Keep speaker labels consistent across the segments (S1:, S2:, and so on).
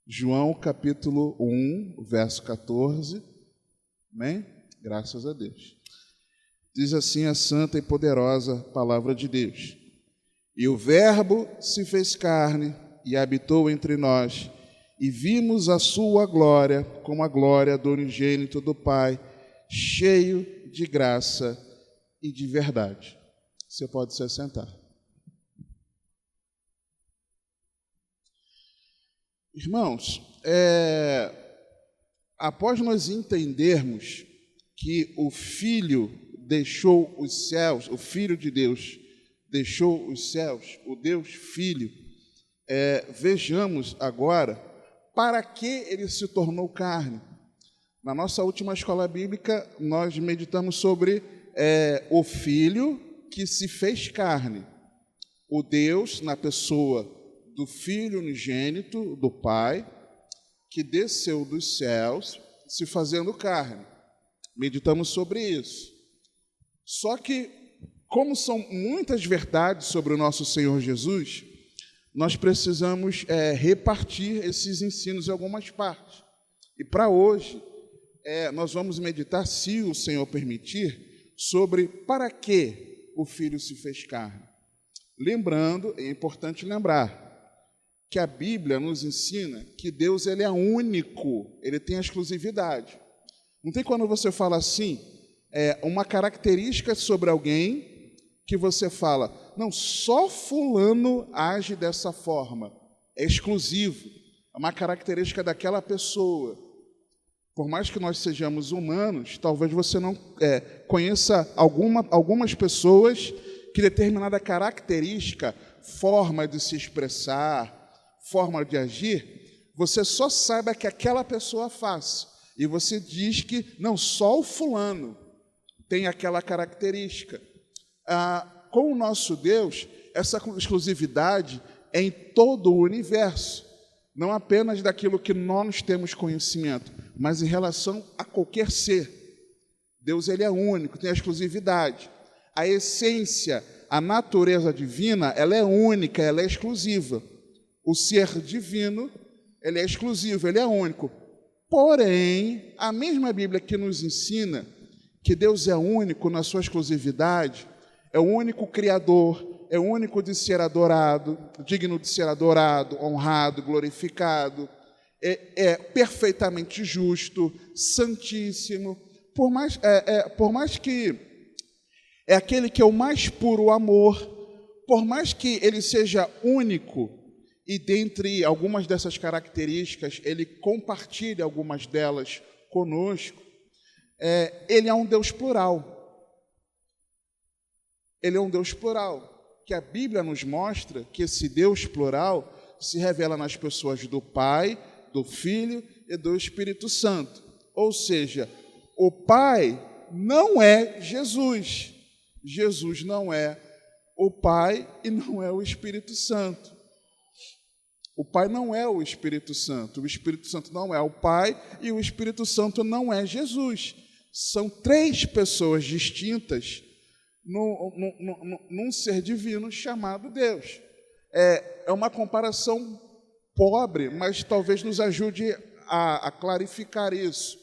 S1: João capítulo 1, verso 14. Amém? Graças a Deus. Diz assim a santa e poderosa palavra de Deus. E o Verbo se fez carne e habitou entre nós, e vimos a sua glória como a glória do unigênito do Pai, cheio de graça e de verdade. Você pode se assentar. Irmãos, após nós entendermos que o Filho deixou os céus, o Filho de Deus deixou os céus, o Deus Filho, vejamos agora para que ele se tornou carne. Na nossa última escola bíblica, nós meditamos sobre o Filho que se fez carne, o Deus na pessoa do Filho unigênito do Pai, que desceu dos céus, se fazendo carne. Meditamos sobre isso. Só que, como são muitas verdades sobre o nosso Senhor Jesus, nós precisamos repartir esses ensinos em algumas partes. E para hoje, nós vamos meditar, se o Senhor permitir, sobre para que o Filho se fez carne. Lembrando, é importante lembrar, que a Bíblia nos ensina que Deus ele é único, ele tem a exclusividade. Não tem quando você fala assim, uma característica sobre alguém que você fala, não, só fulano age dessa forma, é exclusivo, é uma característica daquela pessoa. Por mais que nós sejamos humanos, talvez você não conheça algumas pessoas que determinada característica, forma de se expressar, forma de agir, você só saiba que aquela pessoa faz. E você diz que não, só o fulano tem aquela característica. Com o nosso Deus, essa exclusividade é em todo o universo, não apenas daquilo que nós temos conhecimento, mas em relação a qualquer ser. Deus ele é único, tem a exclusividade. A essência, a natureza divina, ela é única, ela é exclusiva. O ser divino, ele é exclusivo, ele é único. Porém, a mesma Bíblia que nos ensina que Deus é único na sua exclusividade, é o único Criador, é o único de ser adorado, digno de ser adorado, honrado, glorificado, é perfeitamente justo, santíssimo, por mais que é aquele que é o mais puro amor, por mais que ele seja único, e dentre algumas dessas características, ele compartilha algumas delas conosco, ele é um Deus plural. Ele é um Deus plural, que a Bíblia nos mostra que esse Deus plural se revela nas pessoas do Pai, do Filho e do Espírito Santo. Ou seja, o Pai não é Jesus. Jesus não é o Pai e não é o Espírito Santo. O Pai não é o Espírito Santo não é o Pai e o Espírito Santo não é Jesus. São três pessoas distintas num ser divino chamado Deus. É uma comparação pobre, mas talvez nos ajude a clarificar isso.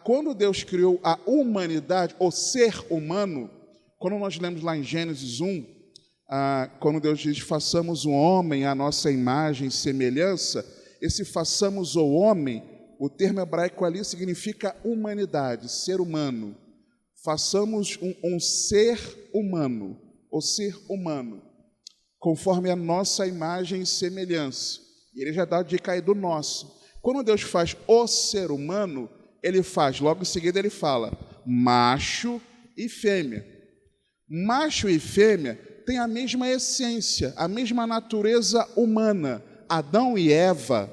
S1: Quando Deus criou a humanidade, o ser humano, quando nós lemos lá em Gênesis 1, quando Deus diz, façamos o homem à nossa imagem e semelhança, esse façamos o homem, o termo hebraico ali significa humanidade, ser humano. Façamos um ser humano, o ser humano, conforme a nossa imagem e semelhança. E ele já dá a dica aí do nosso. Quando Deus faz o ser humano, ele faz, logo em seguida ele fala, macho e fêmea. Macho e fêmea têm a mesma essência, a mesma natureza humana. Adão e Eva,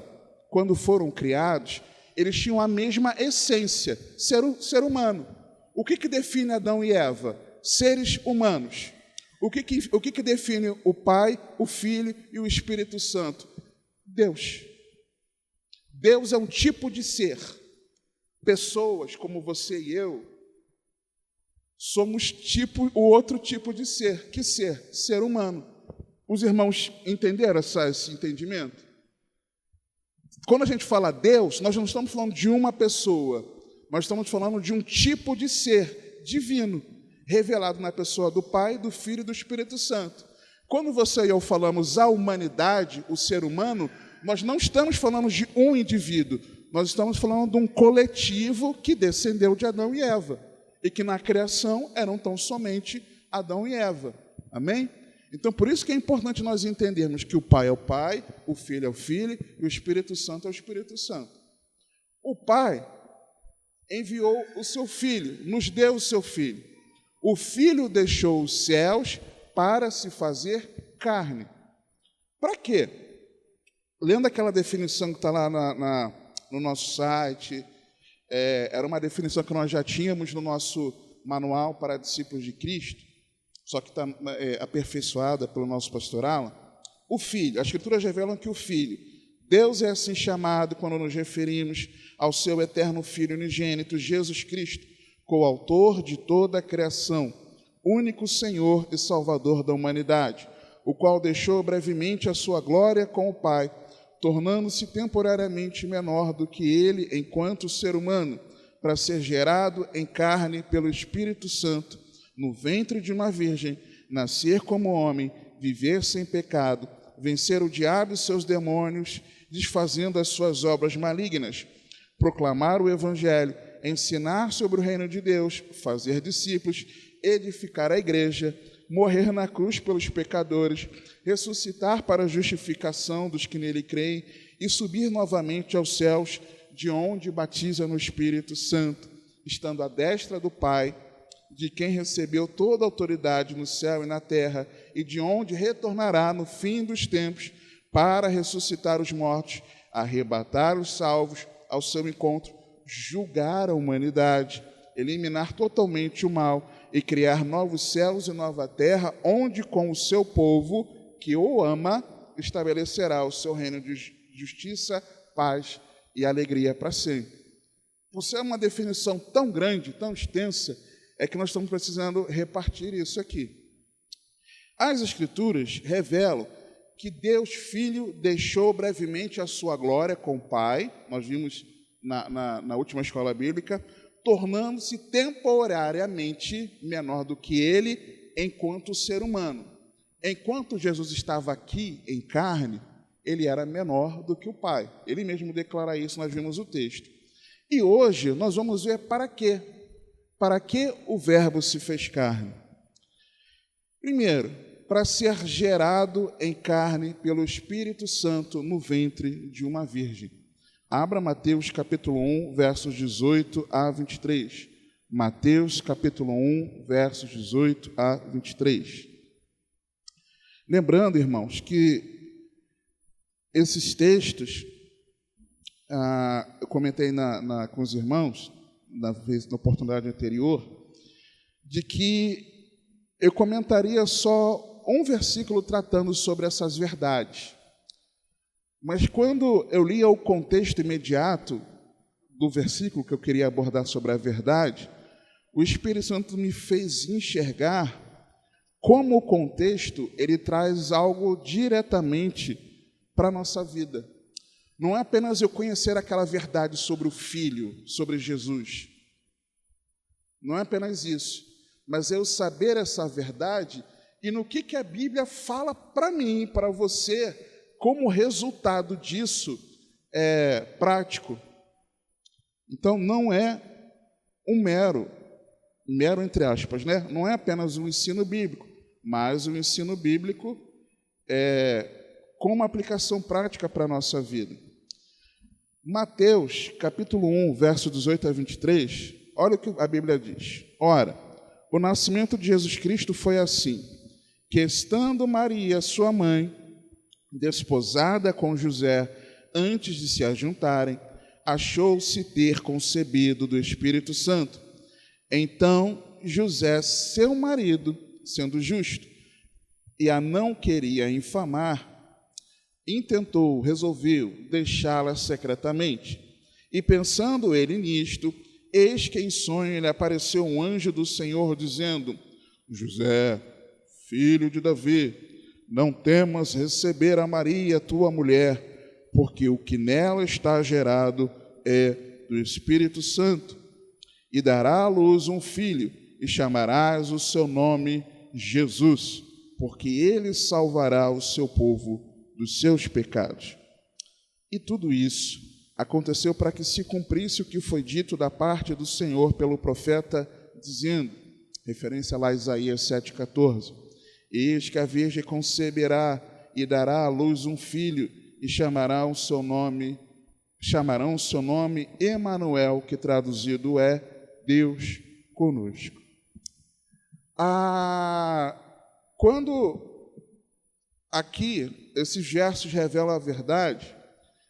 S1: quando foram criados, eles tinham a mesma essência, ser humano. O que define Adão e Eva? Seres humanos. O que define o Pai, o Filho e o Espírito Santo? Deus. Deus é um tipo de ser. Pessoas como você e eu, somos o outro tipo de ser. Que ser? Ser humano. Os irmãos entenderam esse entendimento? quando a gente fala Deus, nós não estamos falando de uma pessoa, nós estamos falando de um tipo de ser divino, revelado na pessoa do Pai, do Filho e do Espírito Santo. Quando você e eu falamos a humanidade, o ser humano, nós não estamos falando de um indivíduo, nós estamos falando de um coletivo que descendeu de Adão e Eva, e que na criação eram tão somente Adão e Eva. Amém? Então, por isso que é importante nós entendermos que o Pai é o Pai, o Filho é o Filho e o Espírito Santo é o Espírito Santo. O Pai enviou o seu Filho, nos deu o seu Filho. O Filho deixou os céus para se fazer carne. Para quê? Lendo aquela definição que está lá no nosso site, era uma definição que nós já tínhamos no nosso manual para discípulos de Cristo, só que está aperfeiçoada pelo nosso pastoral. O Filho, as Escrituras revelam que o Filho, Deus é assim chamado quando nos referimos ao seu eterno Filho unigênito, Jesus Cristo, coautor de toda a criação, único Senhor e Salvador da humanidade, o qual deixou brevemente a sua glória com o Pai, tornando-se temporariamente menor do que ele enquanto ser humano, para ser gerado em carne pelo Espírito Santo, no ventre de uma virgem, nascer como homem, viver sem pecado, vencer o diabo e seus demônios, desfazendo as suas obras malignas, proclamar o Evangelho, ensinar sobre o reino de Deus, fazer discípulos, edificar a igreja, morrer na cruz pelos pecadores, ressuscitar para a justificação dos que nele creem e subir novamente aos céus, de onde batiza no Espírito Santo, estando à destra do Pai, de quem recebeu toda a autoridade no céu e na terra, e de onde retornará no fim dos tempos para ressuscitar os mortos, arrebatar os salvos ao seu encontro, julgar a humanidade, eliminar totalmente o mal e criar novos céus e nova terra, onde com o seu povo, que o ama, estabelecerá o seu reino de justiça, paz e alegria para sempre. Por ser uma definição tão grande, tão extensa, é que nós estamos precisando repartir isso aqui. As Escrituras revelam que Deus Filho deixou brevemente a sua glória com o Pai, nós vimos na última escola bíblica, tornando-se temporariamente menor do que ele enquanto ser humano. Enquanto Jesus estava aqui em carne, ele era menor do que o Pai. Ele mesmo declara isso, nós vimos o texto. E hoje nós vamos ver para quê. Para que o Verbo se fez carne? Primeiro, para ser gerado em carne pelo Espírito Santo no ventre de uma virgem. Abra Mateus capítulo 1, versos 18 a 23. Mateus capítulo 1, versos 18 a 23. Lembrando, irmãos, que esses textos, eu comentei com os irmãos, na oportunidade anterior, de que eu comentaria só um versículo tratando sobre essas verdades. Mas quando eu lia o contexto imediato do versículo que eu queria abordar sobre a verdade, o Espírito Santo me fez enxergar como o contexto ele traz algo diretamente para a nossa vida. Não é apenas eu conhecer aquela verdade sobre o Filho, sobre Jesus. Não é apenas isso. Mas eu saber essa verdade e no que a Bíblia fala para mim, para você, como resultado disso prático. Então, não é um mero entre aspas, né? Não é apenas um ensino bíblico, mas um ensino bíblico com uma aplicação prática para a nossa vida. Mateus, capítulo 1, verso 18 a 23, olha o que a Bíblia diz. Ora, o nascimento de Jesus Cristo foi assim, que estando Maria, sua mãe, desposada com José, antes de se ajuntarem, achou-se ter concebido do Espírito Santo. Então, José, seu marido, sendo justo, e a não queria infamar, resolveu deixá-la secretamente. E pensando ele nisto, eis que em sonho lhe apareceu um anjo do Senhor, dizendo: José, filho de Davi, não temas receber a Maria, tua mulher, porque o que nela está gerado é do Espírito Santo. E dará à luz um filho, e chamarás o seu nome Jesus, porque ele salvará o seu povo dos seus pecados. E tudo isso aconteceu para que se cumprisse o que foi dito da parte do Senhor pelo profeta, dizendo, referência lá a Isaías 7,14, eis que a virgem conceberá e dará à luz um filho, e chamarão o seu nome Emanuel, que traduzido é Deus conosco. Quando aqui esses versos revelam a verdade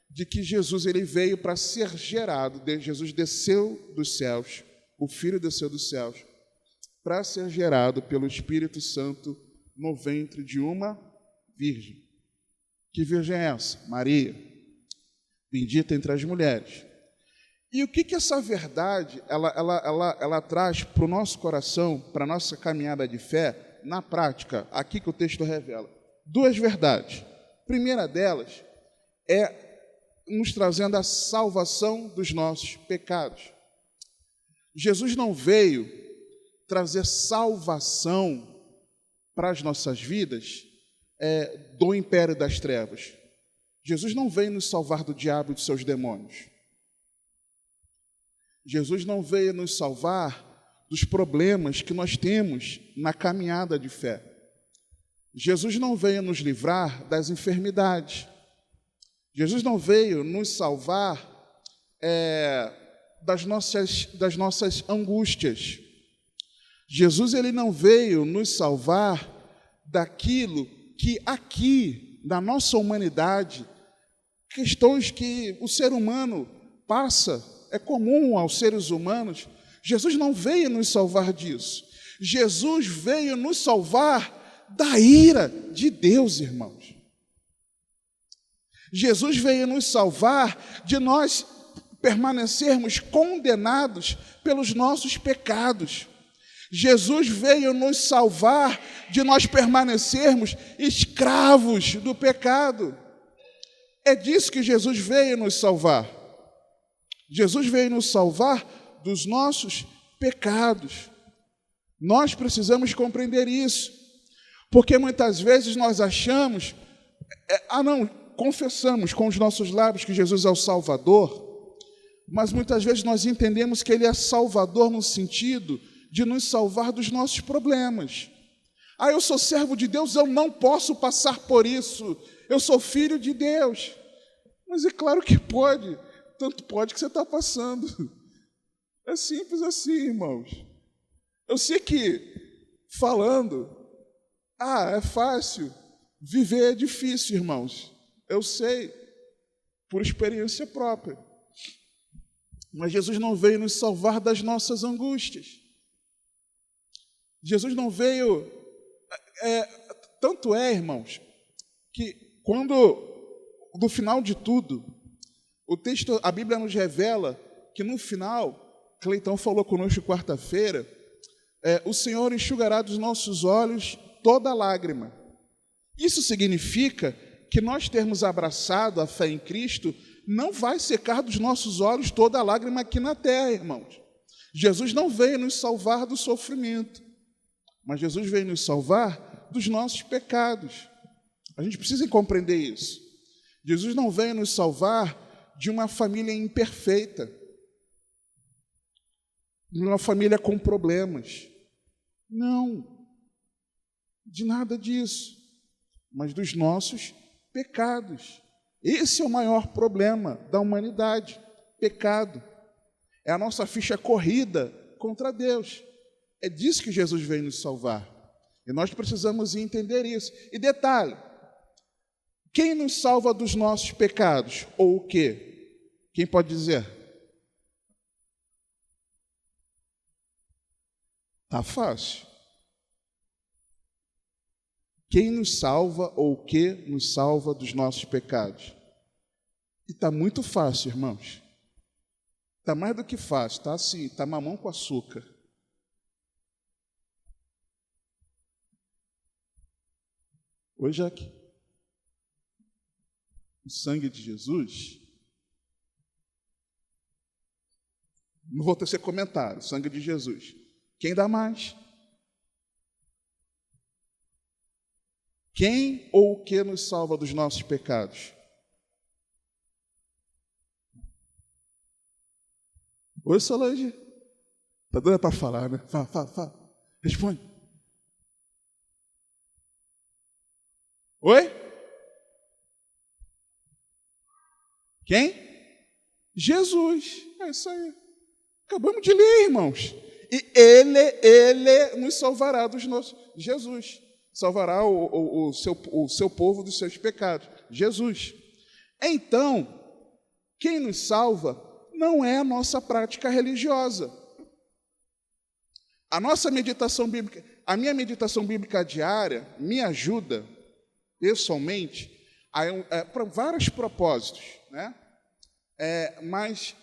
S1: de que Jesus ele veio para ser gerado, Jesus desceu dos céus, o Filho desceu dos céus, para ser gerado pelo Espírito Santo no ventre de uma virgem. Que virgem é essa? Maria, bendita entre as mulheres. E o que essa verdade ela traz para o nosso coração, para a nossa caminhada de fé, na prática, aqui que o texto revela? Duas verdades. A primeira delas é nos trazendo a salvação dos nossos pecados. Jesus não veio trazer salvação para as nossas vidas do império das trevas. Jesus não veio nos salvar do diabo e dos seus demônios. Jesus não veio nos salvar dos problemas que nós temos na caminhada de fé. Jesus não veio nos livrar das enfermidades. Jesus não veio nos salvar das nossas angústias. Jesus ele não veio nos salvar daquilo que aqui, na nossa humanidade, questões que o ser humano passa, é comum aos seres humanos. Jesus não veio nos salvar disso. Jesus veio nos salvar da ira de Deus, irmãos. Jesus veio nos salvar de nós permanecermos condenados pelos nossos pecados. Jesus veio nos salvar de nós permanecermos escravos do pecado. É disso que Jesus veio nos salvar. Jesus veio nos salvar dos nossos pecados. Nós precisamos compreender isso, porque muitas vezes nós achamos, confessamos com os nossos lábios que Jesus é o Salvador, mas muitas vezes nós entendemos que Ele é Salvador no sentido de nos salvar dos nossos problemas. Eu sou servo de Deus, eu não posso passar por isso, eu sou filho de Deus. Mas é claro que pode, tanto pode que você está passando. É simples assim, irmãos. Eu sei que, falando, é fácil, viver é difícil, irmãos. Eu sei, por experiência própria. Mas Jesus não veio nos salvar das nossas angústias. Jesus não veio... tanto é, irmãos, que quando, no final de tudo, a Bíblia nos revela que no final, Cleitão falou conosco quarta-feira, o Senhor enxugará dos nossos olhos toda lágrima. Isso significa que nós termos abraçado a fé em Cristo não vai secar dos nossos olhos toda a lágrima aqui na terra, irmãos. Jesus não veio nos salvar do sofrimento, mas Jesus veio nos salvar dos nossos pecados. A gente precisa compreender isso. Jesus não veio nos salvar de uma família imperfeita, de uma família com problemas. Não, de nada disso, mas dos nossos pecados. Esse é o maior problema da humanidade, pecado. É a nossa ficha corrida contra Deus. É disso que Jesus veio nos salvar. E nós precisamos entender isso. E detalhe, quem nos salva dos nossos pecados? Ou o quê? Quem pode dizer? Tá fácil. Quem nos salva ou o que nos salva dos nossos pecados? E está muito fácil, irmãos. Está mais do que fácil, está assim, está mamão com açúcar. Oi, Jaque. o sangue de Jesus, não vou tecer comentário, o sangue de Jesus. Quem dá mais? Quem ou o que nos salva dos nossos pecados? Oi, Solange. Está doida para falar, né? Fala. Responde. Oi? Quem? Jesus. É isso aí. Acabamos de ler, irmãos. E Ele nos salvará dos nossos... Jesus. Salvará o seu povo dos seus pecados. Jesus. Então, quem nos salva não é a nossa prática religiosa. A nossa meditação bíblica, a minha meditação bíblica diária me ajuda, pessoalmente, para vários propósitos, né? Mas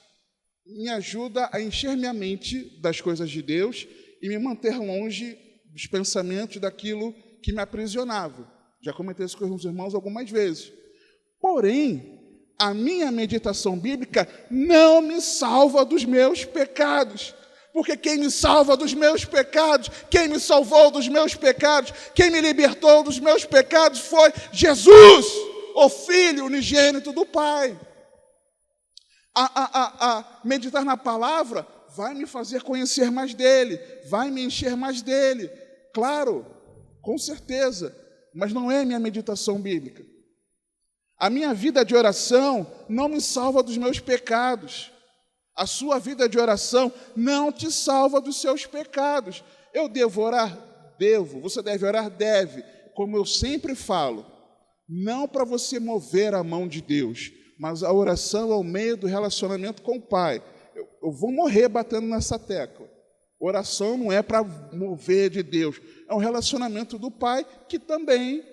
S1: me ajuda a encher minha mente das coisas de Deus e me manter longe dos pensamentos daquilo que me aprisionava. Já comentei isso com os irmãos algumas vezes. Porém, a minha meditação bíblica não me salva dos meus pecados. Porque quem me salva dos meus pecados, quem me salvou dos meus pecados, quem me libertou dos meus pecados foi Jesus, o Filho unigênito do Pai. Meditar na palavra vai me fazer conhecer mais dele, vai me encher mais dele. Claro, com certeza, mas não é minha meditação bíblica. A minha vida de oração não me salva dos meus pecados. A sua vida de oração não te salva dos seus pecados. Eu devo orar? Devo. Você deve orar? Deve. Como eu sempre falo, não para você mover a mão de Deus, mas a oração é o meio do relacionamento com o Pai. Eu vou morrer batendo nessa tecla. Oração não é para mover de Deus, é um relacionamento do Pai que também,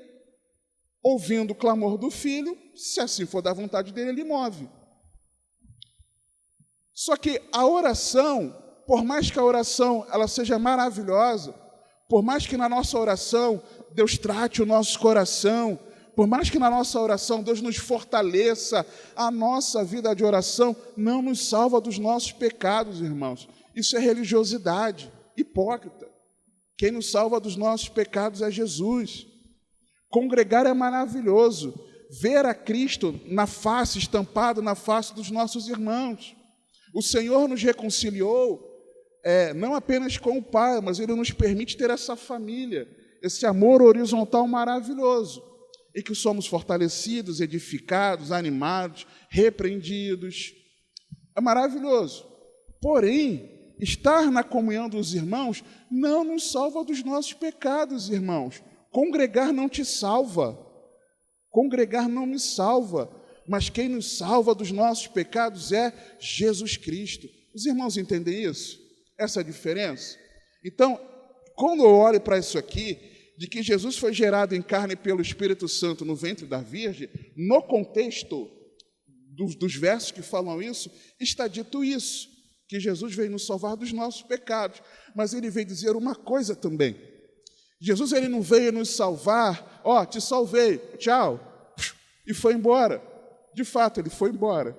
S1: ouvindo o clamor do Filho, se assim for da vontade dele, ele move. Só que a oração, por mais que a oração ela seja maravilhosa, por mais que na nossa oração Deus trate o nosso coração, por mais que na nossa oração Deus nos fortaleça, a nossa vida de oração não nos salva dos nossos pecados, irmãos. Isso é religiosidade hipócrita. Quem nos salva dos nossos pecados é Jesus. Congregar é maravilhoso. Ver a Cristo na face, estampado na face dos nossos irmãos. O Senhor nos reconciliou, não apenas com o Pai, mas Ele nos permite ter essa família, esse amor horizontal maravilhoso, em que somos fortalecidos, edificados, animados, repreendidos. É maravilhoso. Porém, estar na comunhão dos irmãos não nos salva dos nossos pecados, irmãos. Congregar não te salva. Congregar não me salva. Mas quem nos salva dos nossos pecados é Jesus Cristo. Os irmãos entendem isso? Essa diferença? Então, quando eu olho para isso aqui, de que Jesus foi gerado em carne pelo Espírito Santo no ventre da Virgem, no contexto dos versos que falam isso, está dito isso, que Jesus veio nos salvar dos nossos pecados. Mas ele veio dizer uma coisa também. Jesus ele não veio nos salvar, te salvei, tchau, e foi embora. De fato, ele foi embora.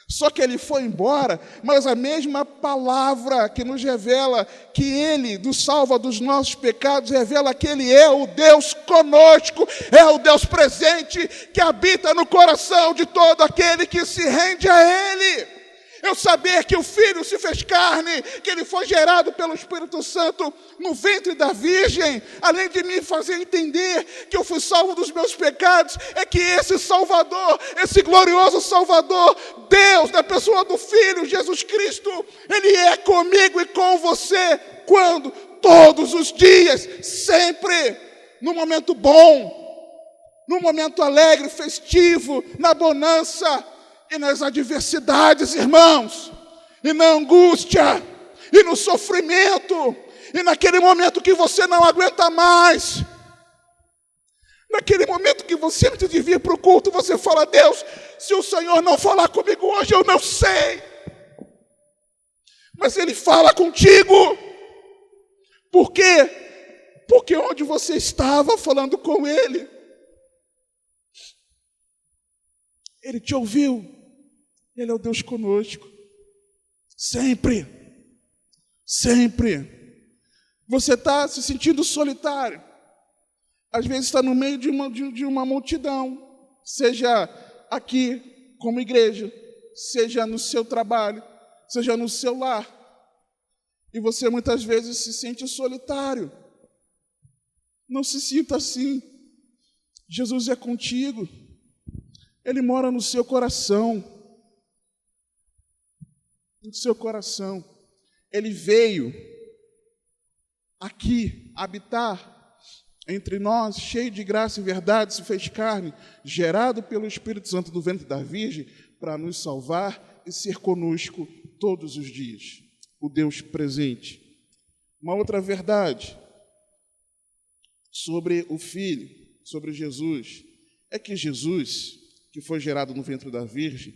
S1: Só que ele foi embora, mas a mesma palavra que nos revela que ele nos salva dos nossos pecados, revela que ele é o Deus conosco, é o Deus presente que habita no coração de todo aquele que se rende a ele. Eu saber que o Filho se fez carne, que ele foi gerado pelo Espírito Santo no ventre da Virgem, além de me fazer entender que eu fui salvo dos meus pecados, é que esse Salvador, esse glorioso Salvador, Deus, na pessoa do Filho, Jesus Cristo, Ele é comigo e com você, quando? Todos os dias, sempre, no momento bom, no momento alegre, festivo, na bonança, e nas adversidades, irmãos, e na angústia, e no sofrimento, e naquele momento que você não aguenta mais, naquele momento que você, antes de vir para o culto, você fala: Deus, se o Senhor não falar comigo hoje, eu não sei, mas Ele fala contigo. Por quê? Porque onde você estava falando com Ele, Ele te ouviu. Ele é o Deus conosco. Sempre. Sempre. Você está se sentindo solitário. Às vezes está no meio de uma multidão. Seja aqui como igreja, seja no seu trabalho, seja no seu lar. E você muitas vezes se sente solitário. Não se sinta assim. Jesus é contigo. Ele mora no seu coração. No seu coração. Ele veio aqui habitar entre nós, cheio de graça e verdade, se fez carne, gerado pelo Espírito Santo do ventre da Virgem, para nos salvar e ser conosco todos os dias. O Deus presente. Uma outra verdade sobre o Filho, sobre Jesus, é que Jesus, que foi gerado no ventre da Virgem,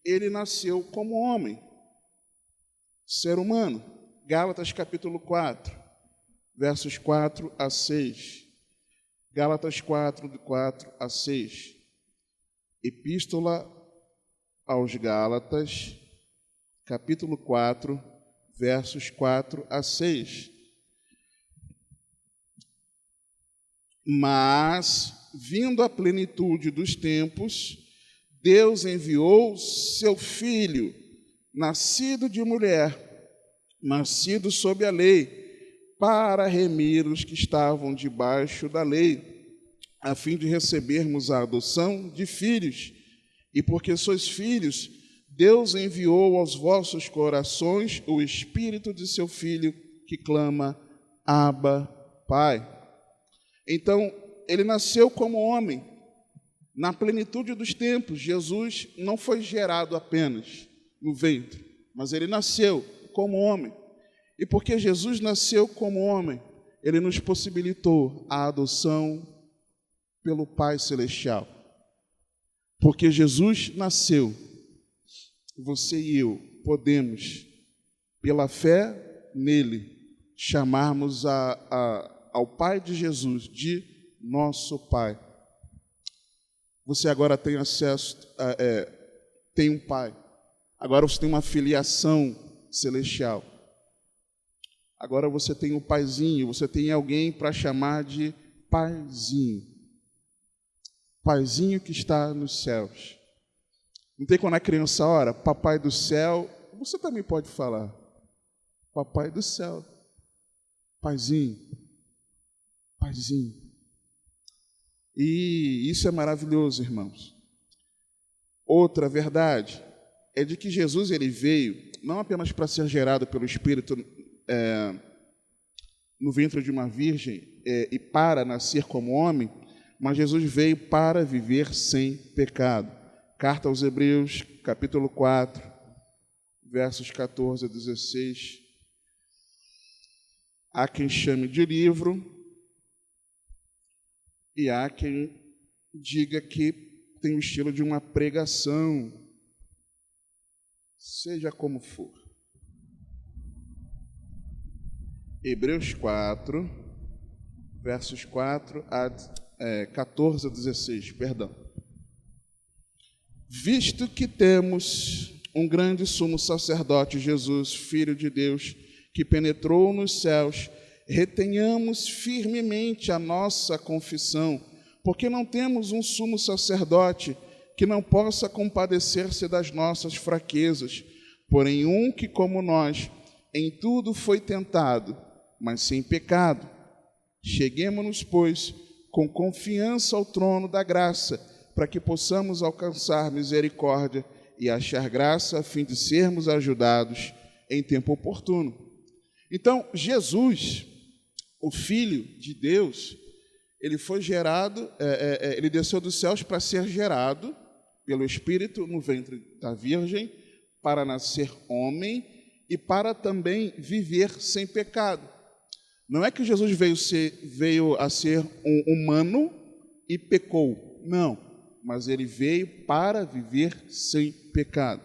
S1: ele nasceu como homem, ser humano. Gálatas capítulo 4, versos 4 a 6. Gálatas 4, de 4 a 6. Epístola aos Gálatas, capítulo 4, versos 4 a 6. Mas, vindo a plenitude dos tempos, Deus enviou seu Filho, nascido de mulher, nascido sob a lei, para remir os que estavam debaixo da lei, a fim de recebermos a adoção de filhos. E porque sois filhos, Deus enviou aos vossos corações o Espírito de seu Filho, que clama, Abba, Pai. Então, ele nasceu como homem. Na plenitude dos tempos, Jesus não foi gerado apenas no ventre, mas ele nasceu como homem. E porque Jesus nasceu como homem, ele nos possibilitou a adoção pelo Pai Celestial. Porque Jesus nasceu, você e eu podemos, pela fé nele, chamarmos ao Pai de Jesus de nosso Pai. Você agora tem acesso, tem um Pai. Agora você tem uma filiação celestial. Agora você tem um paizinho, você tem alguém para chamar de paizinho. Paizinho que está nos céus. Não tem quando a criança ora, papai do céu, você também pode falar. Papai do céu. Paizinho. Paizinho. E isso é maravilhoso, irmãos. Outra verdade é de que Jesus ele veio não apenas para ser gerado pelo Espírito no ventre de uma virgem e para nascer como homem, mas Jesus veio para viver sem pecado. Carta aos Hebreus, capítulo 4, versos 14 a 16. Há quem chame de livro e há quem diga que tem o estilo de uma pregação, seja como for. Hebreus 4, versos 14 a 16, perdão. Visto que temos um grande sumo sacerdote, Jesus, Filho de Deus, que penetrou nos céus, retenhamos firmemente a nossa confissão, porque não temos um sumo sacerdote que não possa compadecer-se das nossas fraquezas, porém um que, como nós, em tudo foi tentado, mas sem pecado. Cheguemo-nos, pois, com confiança ao trono da graça, para que possamos alcançar misericórdia e achar graça, a fim de sermos ajudados em tempo oportuno. Então, Jesus, o Filho de Deus, ele foi gerado, ele desceu dos céus para ser gerado pelo Espírito no ventre da Virgem, para nascer homem e para também viver sem pecado. Não é que Jesus veio a ser um humano e pecou, não, mas ele veio para viver sem pecado.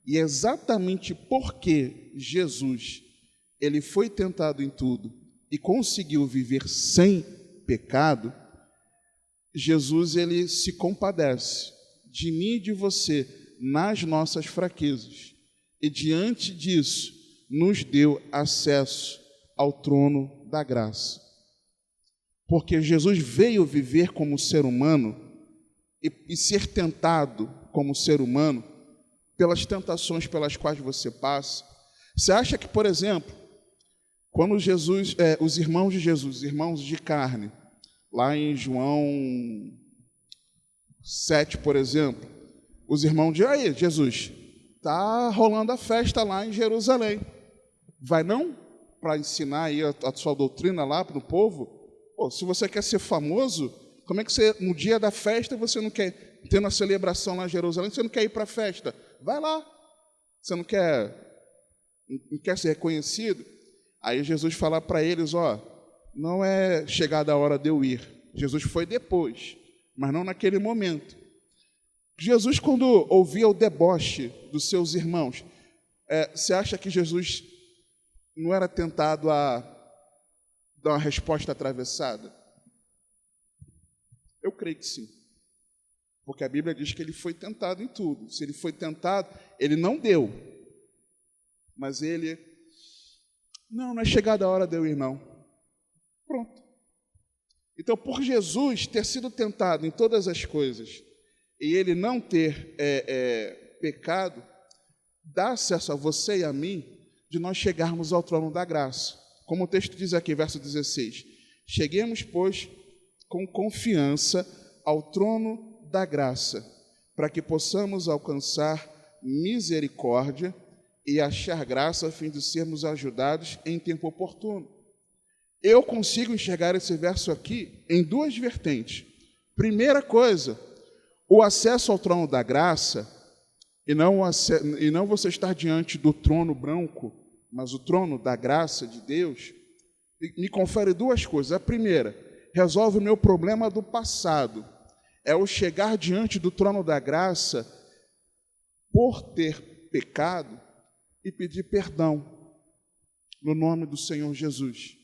S1: E é exatamente porque Jesus, ele foi tentado em tudo e conseguiu viver sem pecado, Jesus ele se compadece de mim e de você nas nossas fraquezas. E diante disso, nos deu acesso ao trono da graça. Porque Jesus veio viver como ser humano e ser tentado como ser humano pelas tentações pelas quais você passa. Você acha que, por exemplo, quando os irmãos de Jesus, irmãos de carne, lá em João 7, por exemplo, os irmãos dizem: aí, Jesus, está rolando a festa lá em Jerusalém. Vai não? Para ensinar aí a sua doutrina lá para o povo? Pô, se você quer ser famoso, como é que você, no dia da festa, você não quer, tendo a celebração lá em Jerusalém, você não quer ir para a festa? Vai lá. Você não quer ser reconhecido? Aí Jesus fala para eles: ó, não é chegada a hora de eu ir. Jesus foi depois, mas não naquele momento. Jesus, quando ouvia o deboche dos seus irmãos, você acha que Jesus não era tentado a dar uma resposta atravessada? Eu creio que sim. Porque a Bíblia diz que ele foi tentado em tudo. Se ele foi tentado, ele não deu. Mas ele, não é chegada a hora de eu ir, não. Pronto. Então, por Jesus ter sido tentado em todas as coisas e ele não ter pecado, dá acesso a você e a mim de nós chegarmos ao trono da graça. Como o texto diz aqui, verso 16: cheguemos, pois, com confiança ao trono da graça, para que possamos alcançar misericórdia e achar graça a fim de sermos ajudados em tempo oportuno. Eu consigo enxergar esse verso aqui em duas vertentes. Primeira coisa, o acesso ao trono da graça, e não você estar diante do trono branco, mas o trono da graça de Deus, me confere duas coisas. A primeira, resolve o meu problema do passado. É o chegar diante do trono da graça por ter pecado e pedir perdão no nome do Senhor Jesus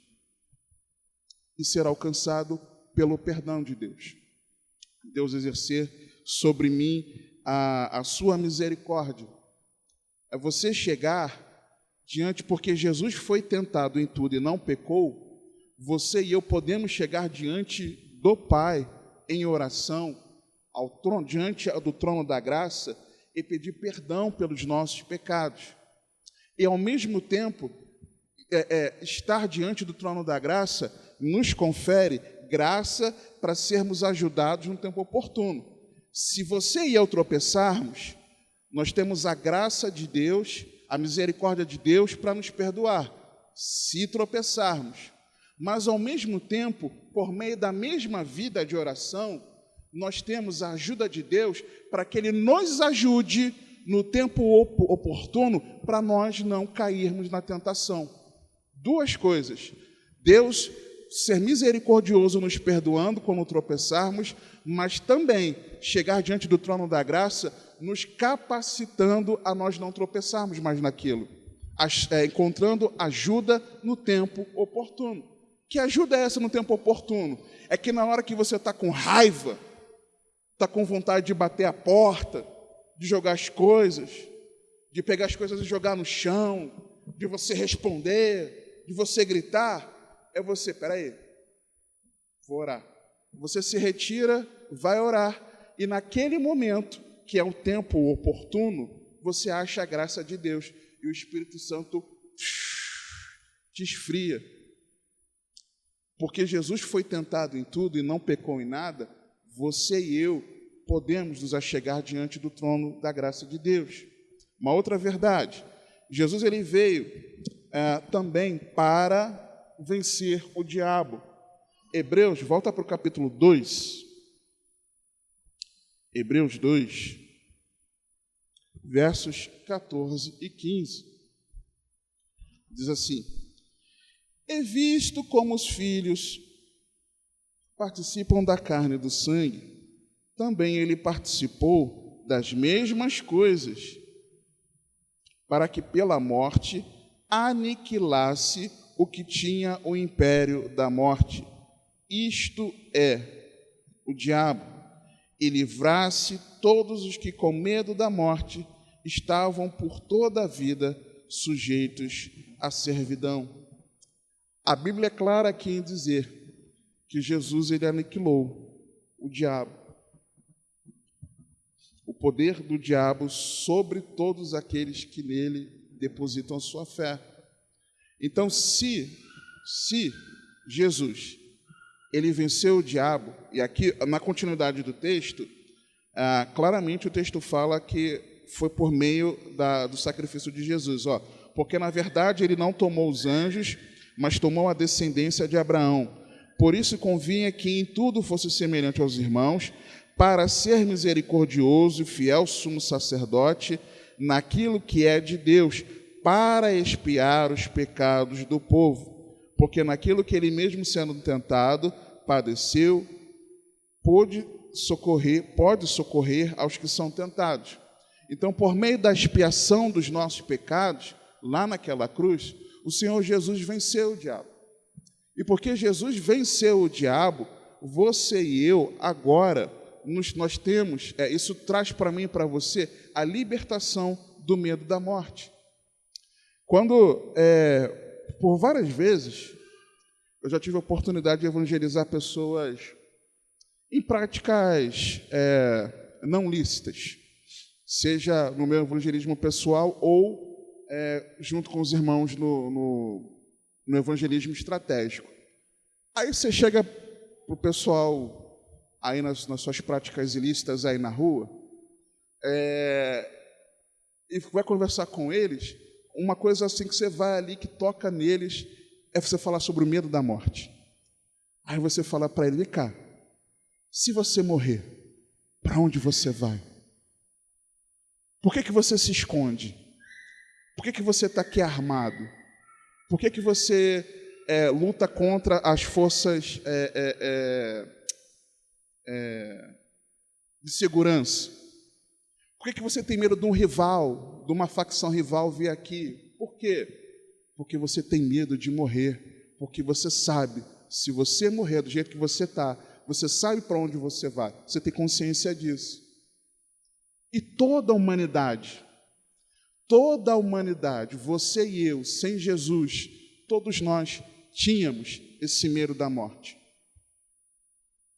S1: e ser alcançado pelo perdão de Deus. Deus exercer sobre mim a sua misericórdia. É você chegar diante, porque Jesus foi tentado em tudo e não pecou, você e eu podemos chegar diante do Pai em oração, ao trono, diante do trono da graça, e pedir perdão pelos nossos pecados. E ao mesmo tempo, estar diante do trono da graça nos confere graça para sermos ajudados no tempo oportuno. Se você e eu tropeçarmos, nós temos a graça de Deus, a misericórdia de Deus para nos perdoar, se tropeçarmos. Mas, ao mesmo tempo, por meio da mesma vida de oração, nós temos a ajuda de Deus para que Ele nos ajude no tempo oportuno para nós não cairmos na tentação. Duas coisas: Deus ser misericordioso nos perdoando quando tropeçarmos, mas também chegar diante do trono da graça nos capacitando a nós não tropeçarmos mais naquilo, encontrando ajuda no tempo oportuno. Que ajuda é essa no tempo oportuno? É que na hora que você está com raiva, está com vontade de bater a porta, de jogar as coisas, de pegar as coisas e jogar no chão, de você responder, de você gritar, é você, peraí, vou orar. Você se retira, vai orar, e naquele momento, que é o tempo oportuno, você acha a graça de Deus, e o Espírito Santo te esfria. Porque Jesus foi tentado em tudo e não pecou em nada, você e eu podemos nos achegar diante do trono da graça de Deus. Uma outra verdade, Jesus ele veio também para vencer o diabo. Hebreus, volta para o capítulo 2. Hebreus 2, versos 14 e 15. Diz assim: e visto como os filhos participam da carne e do sangue, também ele participou das mesmas coisas, para que pela morte aniquilasse o que tinha o império da morte, isto é, o diabo, e livrasse todos os que, com medo da morte, estavam por toda a vida sujeitos à servidão. A Bíblia é clara aqui em dizer que Jesus ele aniquilou o diabo, o poder do diabo sobre todos aqueles que nele depositam a sua fé. Então, se Jesus ele venceu o diabo, e aqui na continuidade do texto, claramente o texto fala que foi por meio do sacrifício de Jesus, porque na verdade ele não tomou os anjos, mas tomou a descendência de Abraão. Por isso convinha que em tudo fosse semelhante aos irmãos, para ser misericordioso e fiel sumo sacerdote naquilo que é de Deus, para expiar os pecados do povo. Porque naquilo que ele mesmo sendo tentado, padeceu, pode socorrer aos que são tentados. Então, por meio da expiação dos nossos pecados, lá naquela cruz, o Senhor Jesus venceu o diabo. E porque Jesus venceu o diabo, você e eu, agora, nós temos, isso traz para mim e para você, a libertação do medo da morte. Quando, por várias vezes, eu já tive a oportunidade de evangelizar pessoas em práticas não lícitas, seja no meu evangelismo pessoal ou junto com os irmãos no evangelismo estratégico. Aí você chega para o pessoal aí nas suas práticas ilícitas aí na rua e vai conversar com eles, uma coisa assim que você vai ali, que toca neles, é você falar sobre o medo da morte. Aí você fala para ele: vem cá, se você morrer, para onde você vai? Por que você se esconde? Por que você está aqui armado? Por que você luta contra as forças de segurança? Por que você tem medo de um rival, de uma facção rival vir aqui? Por quê? Porque você tem medo de morrer, porque você sabe, se você morrer do jeito que você está, você sabe para onde você vai, você tem consciência disso. E toda a humanidade, você e eu, sem Jesus, todos nós tínhamos esse medo da morte.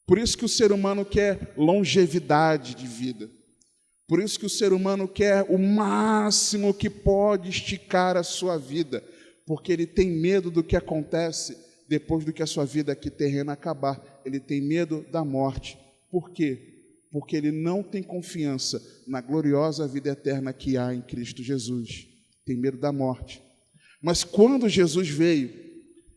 S1: Por isso que o ser humano quer longevidade de vida. Por isso que o ser humano quer o máximo que pode esticar a sua vida, porque ele tem medo do que acontece depois do que a sua vida aqui terrena acabar. Ele tem medo da morte. Por quê? Porque ele não tem confiança na gloriosa vida eterna que há em Cristo Jesus. Tem medo da morte. Mas quando Jesus veio,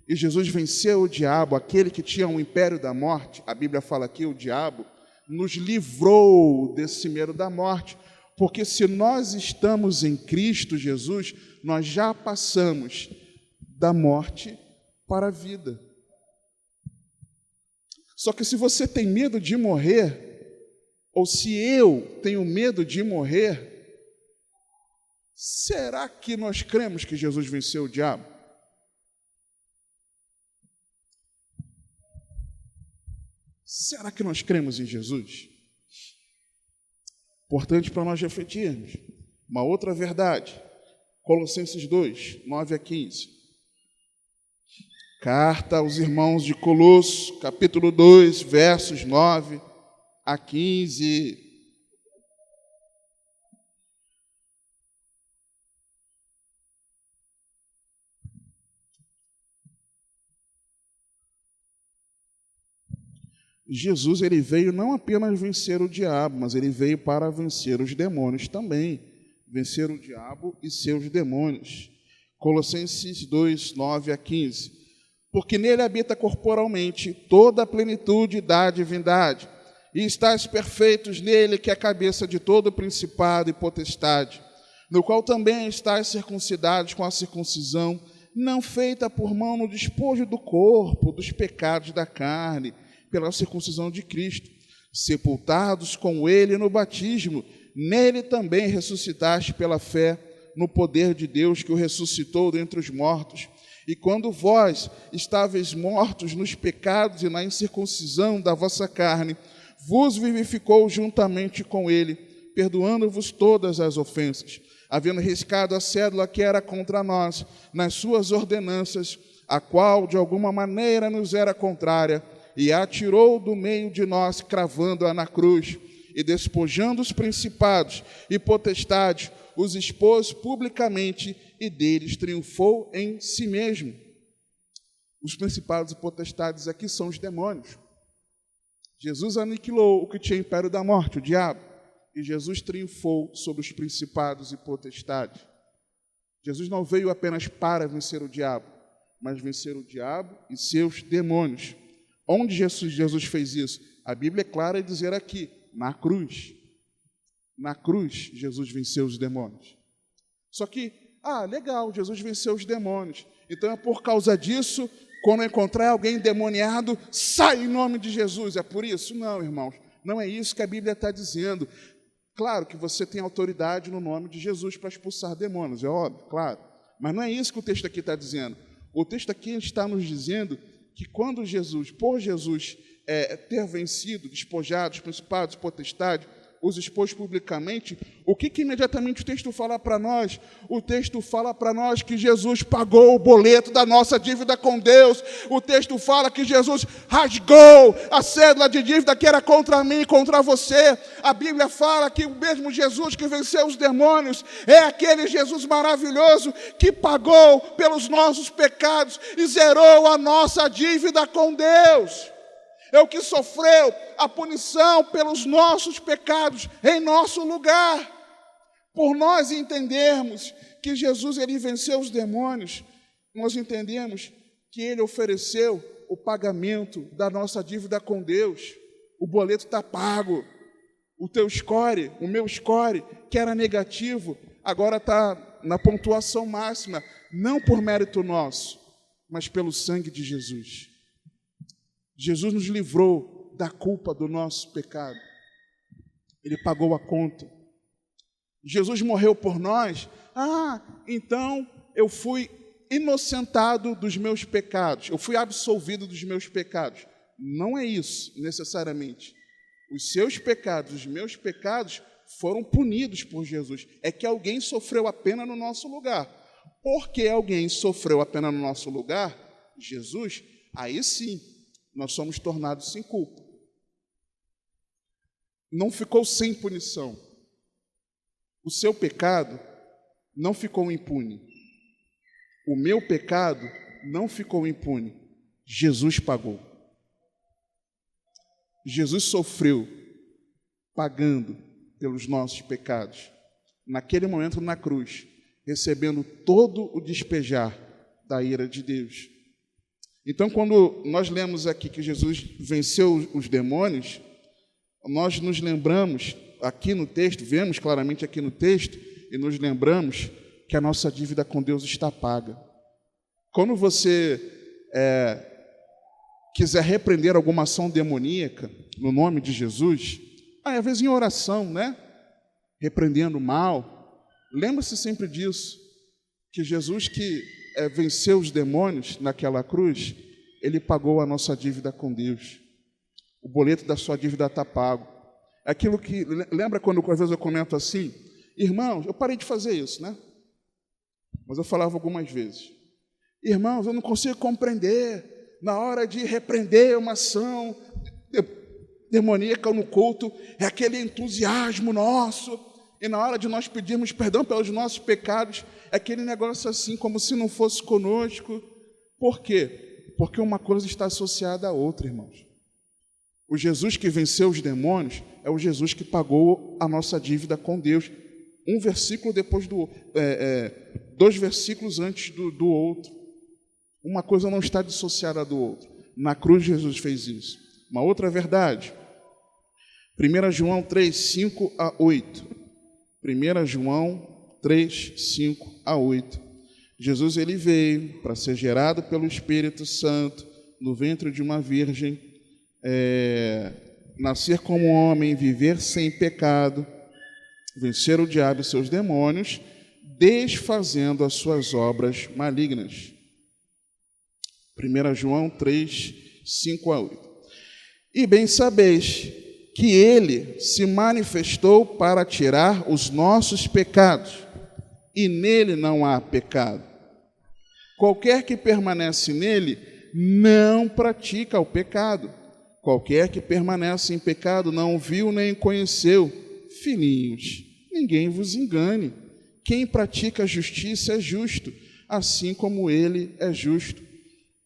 S1: e Jesus venceu o diabo, aquele que tinha um império da morte, a Bíblia fala aqui, o diabo, nos livrou desse medo da morte, porque se nós estamos em Cristo Jesus, nós já passamos da morte para a vida. Só que se você tem medo de morrer, ou se eu tenho medo de morrer, será que nós cremos que Jesus venceu o diabo? Será que nós cremos em Jesus? Importante para nós refletirmos. Uma outra verdade, Colossenses 2, 9 a 15. Carta aos irmãos de Colosso, capítulo 2, versos 9 a 15. Jesus ele veio não apenas vencer o diabo, mas ele veio para vencer os demônios também. Vencer o diabo e seus demônios. Colossenses 2, 9 a 15. Porque nele habita corporalmente toda a plenitude da divindade, e estáis perfeitos nele, que é a cabeça de todo principado e potestade, no qual também estáis circuncidados com a circuncisão, não feita por mão no despojo do corpo, dos pecados da carne, pela circuncisão de Cristo, sepultados com ele no batismo, nele também ressuscitaste pela fé no poder de Deus que o ressuscitou dentre os mortos. E quando vós estáveis mortos nos pecados e na incircuncisão da vossa carne, vos vivificou juntamente com ele, perdoando-vos todas as ofensas, havendo riscado a cédula que era contra nós, nas suas ordenanças, a qual de alguma maneira nos era contrária, e a tirou do meio de nós, cravando-a na cruz, e despojando os principados e potestades, os expôs publicamente, e deles triunfou em si mesmo. Os principados e potestades aqui são os demônios. Jesus aniquilou o que tinha império da morte, o diabo, e Jesus triunfou sobre os principados e potestades. Jesus não veio apenas para vencer o diabo, mas vencer o diabo e seus demônios. Onde Jesus fez isso? A Bíblia é clara em dizer aqui, na cruz. Na cruz, Jesus venceu os demônios. Só que, legal, Jesus venceu os demônios. Então é por causa disso, quando encontrar alguém endemoniado, sai em nome de Jesus. É por isso? Não, irmãos. Não é isso que a Bíblia está dizendo. Claro que você tem autoridade no nome de Jesus para expulsar demônios, é óbvio, claro. Mas não é isso que o texto aqui está dizendo. O texto aqui está nos dizendo que quando Jesus, por Jesus ter vencido, despojado os principados, potestades, os expôs publicamente, o que imediatamente o texto fala para nós? O texto fala para nós que Jesus pagou o boleto da nossa dívida com Deus. O texto fala que Jesus rasgou a cédula de dívida que era contra mim e contra você. A Bíblia fala que o mesmo Jesus que venceu os demônios é aquele Jesus maravilhoso que pagou pelos nossos pecados e zerou a nossa dívida com Deus. É o que sofreu a punição pelos nossos pecados em nosso lugar. Por nós entendermos que Jesus ele venceu os demônios, nós entendemos que ele ofereceu o pagamento da nossa dívida com Deus. O boleto está pago. O teu score, o meu score, que era negativo, agora está na pontuação máxima, não por mérito nosso, mas pelo sangue de Jesus. Jesus nos livrou da culpa do nosso pecado. Ele pagou a conta. Jesus morreu por nós. Então eu fui inocentado dos meus pecados. Eu fui absolvido dos meus pecados. Não é isso, necessariamente. Os seus pecados, os meus pecados, foram punidos por Jesus. É que alguém sofreu a pena no nosso lugar. Porque alguém sofreu a pena no nosso lugar, Jesus, aí sim, nós somos tornados sem culpa. Não ficou sem punição. O seu pecado não ficou impune. O meu pecado não ficou impune. Jesus pagou. Jesus sofreu pagando pelos nossos pecados. Naquele momento na cruz, recebendo todo o despejar da ira de Deus. Então, quando nós lemos aqui que Jesus venceu os demônios, nós nos lembramos aqui no texto, vemos claramente aqui no texto, e nos lembramos que a nossa dívida com Deus está paga. Quando você quiser repreender alguma ação demoníaca no nome de Jesus, às vezes em oração, repreendendo o mal, lembre-se sempre disso, que Jesus que venceu os demônios naquela cruz, ele pagou a nossa dívida com Deus. O boleto da sua dívida está pago. Aquilo que, lembra quando às vezes eu comento assim, irmãos, eu parei de fazer isso, mas eu falava algumas vezes, irmãos, eu não consigo compreender, na hora de repreender uma ação demoníaca no culto, é aquele entusiasmo nosso, e na hora de nós pedirmos perdão pelos nossos pecados, é aquele negócio assim, como se não fosse conosco. Por quê? Porque uma coisa está associada à outra, irmãos. O Jesus que venceu os demônios é o Jesus que pagou a nossa dívida com Deus. Um versículo depois do dois versículos antes do outro. Uma coisa não está dissociada do outro. Na cruz Jesus fez isso. Uma outra verdade. 1 João 3, 5 a 8. 1 João 3, 5 a 8. Jesus ele veio para ser gerado pelo Espírito Santo no ventre de uma virgem, nascer como homem, viver sem pecado, vencer o diabo e seus demônios, desfazendo as suas obras malignas. 1 João 3, 5 a 8. E bem sabeis que ele se manifestou para tirar os nossos pecados, e nele não há pecado. Qualquer que permanece nele não pratica o pecado. Qualquer que permanece em pecado não o viu nem conheceu. Filhinhos, ninguém vos engane. Quem pratica a justiça é justo, assim como ele é justo.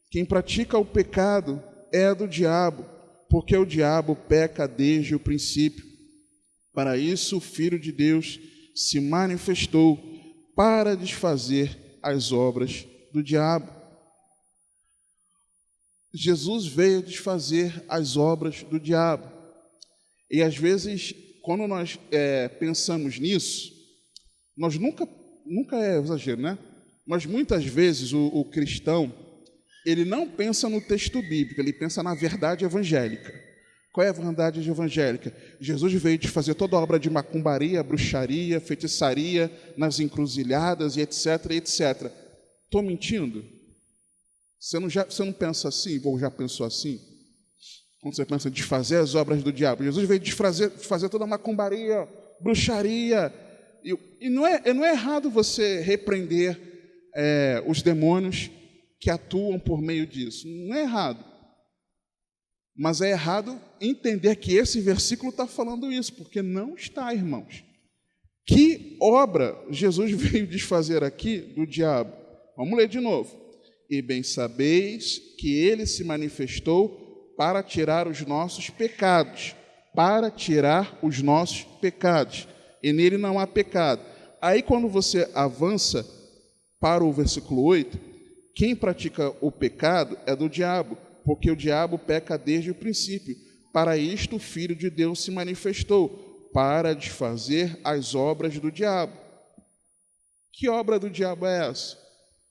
S1: Quem pratica o pecado é do diabo, porque o diabo peca desde o princípio. Para isso o Filho de Deus se manifestou, para desfazer as obras do diabo. Jesus veio desfazer as obras do diabo. E às vezes, quando nós pensamos nisso, nós nunca é exagero, né? Mas muitas vezes o cristão, ele não pensa no texto bíblico, ele pensa na verdade evangélica. Qual é a verdade evangélica? Jesus veio desfazer toda a obra de macumbaria, bruxaria, feitiçaria, nas encruzilhadas e etc, etc. Estou mentindo? Você não pensa assim, ou já pensou assim? Quando você pensa em desfazer as obras do diabo. Jesus veio desfazer toda a macumbaria, bruxaria. E não é errado você repreender os demônios que atuam por meio disso. Não é errado. Mas é errado entender que esse versículo está falando isso, porque não está, irmãos. Que obra Jesus veio desfazer aqui do diabo? Vamos ler de novo. E bem sabeis que ele se manifestou para tirar os nossos pecados. Para tirar os nossos pecados. E nele não há pecado. Aí quando você avança para o versículo 8, quem pratica o pecado é do diabo, porque o diabo peca desde o princípio. Para isto o Filho de Deus se manifestou, para desfazer as obras do diabo. Que obra do diabo é essa?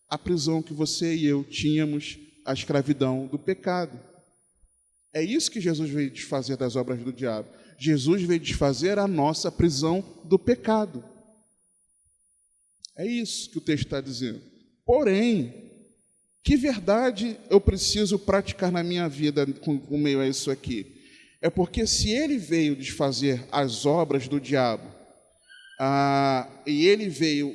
S1: A prisão que você e eu tínhamos, a escravidão do pecado. É isso que Jesus veio desfazer das obras do diabo. Jesus veio desfazer a nossa prisão do pecado. É isso que o texto está dizendo. Porém, que verdade eu preciso praticar na minha vida com meio a isso aqui? É porque se ele veio desfazer as obras do diabo, e ele veio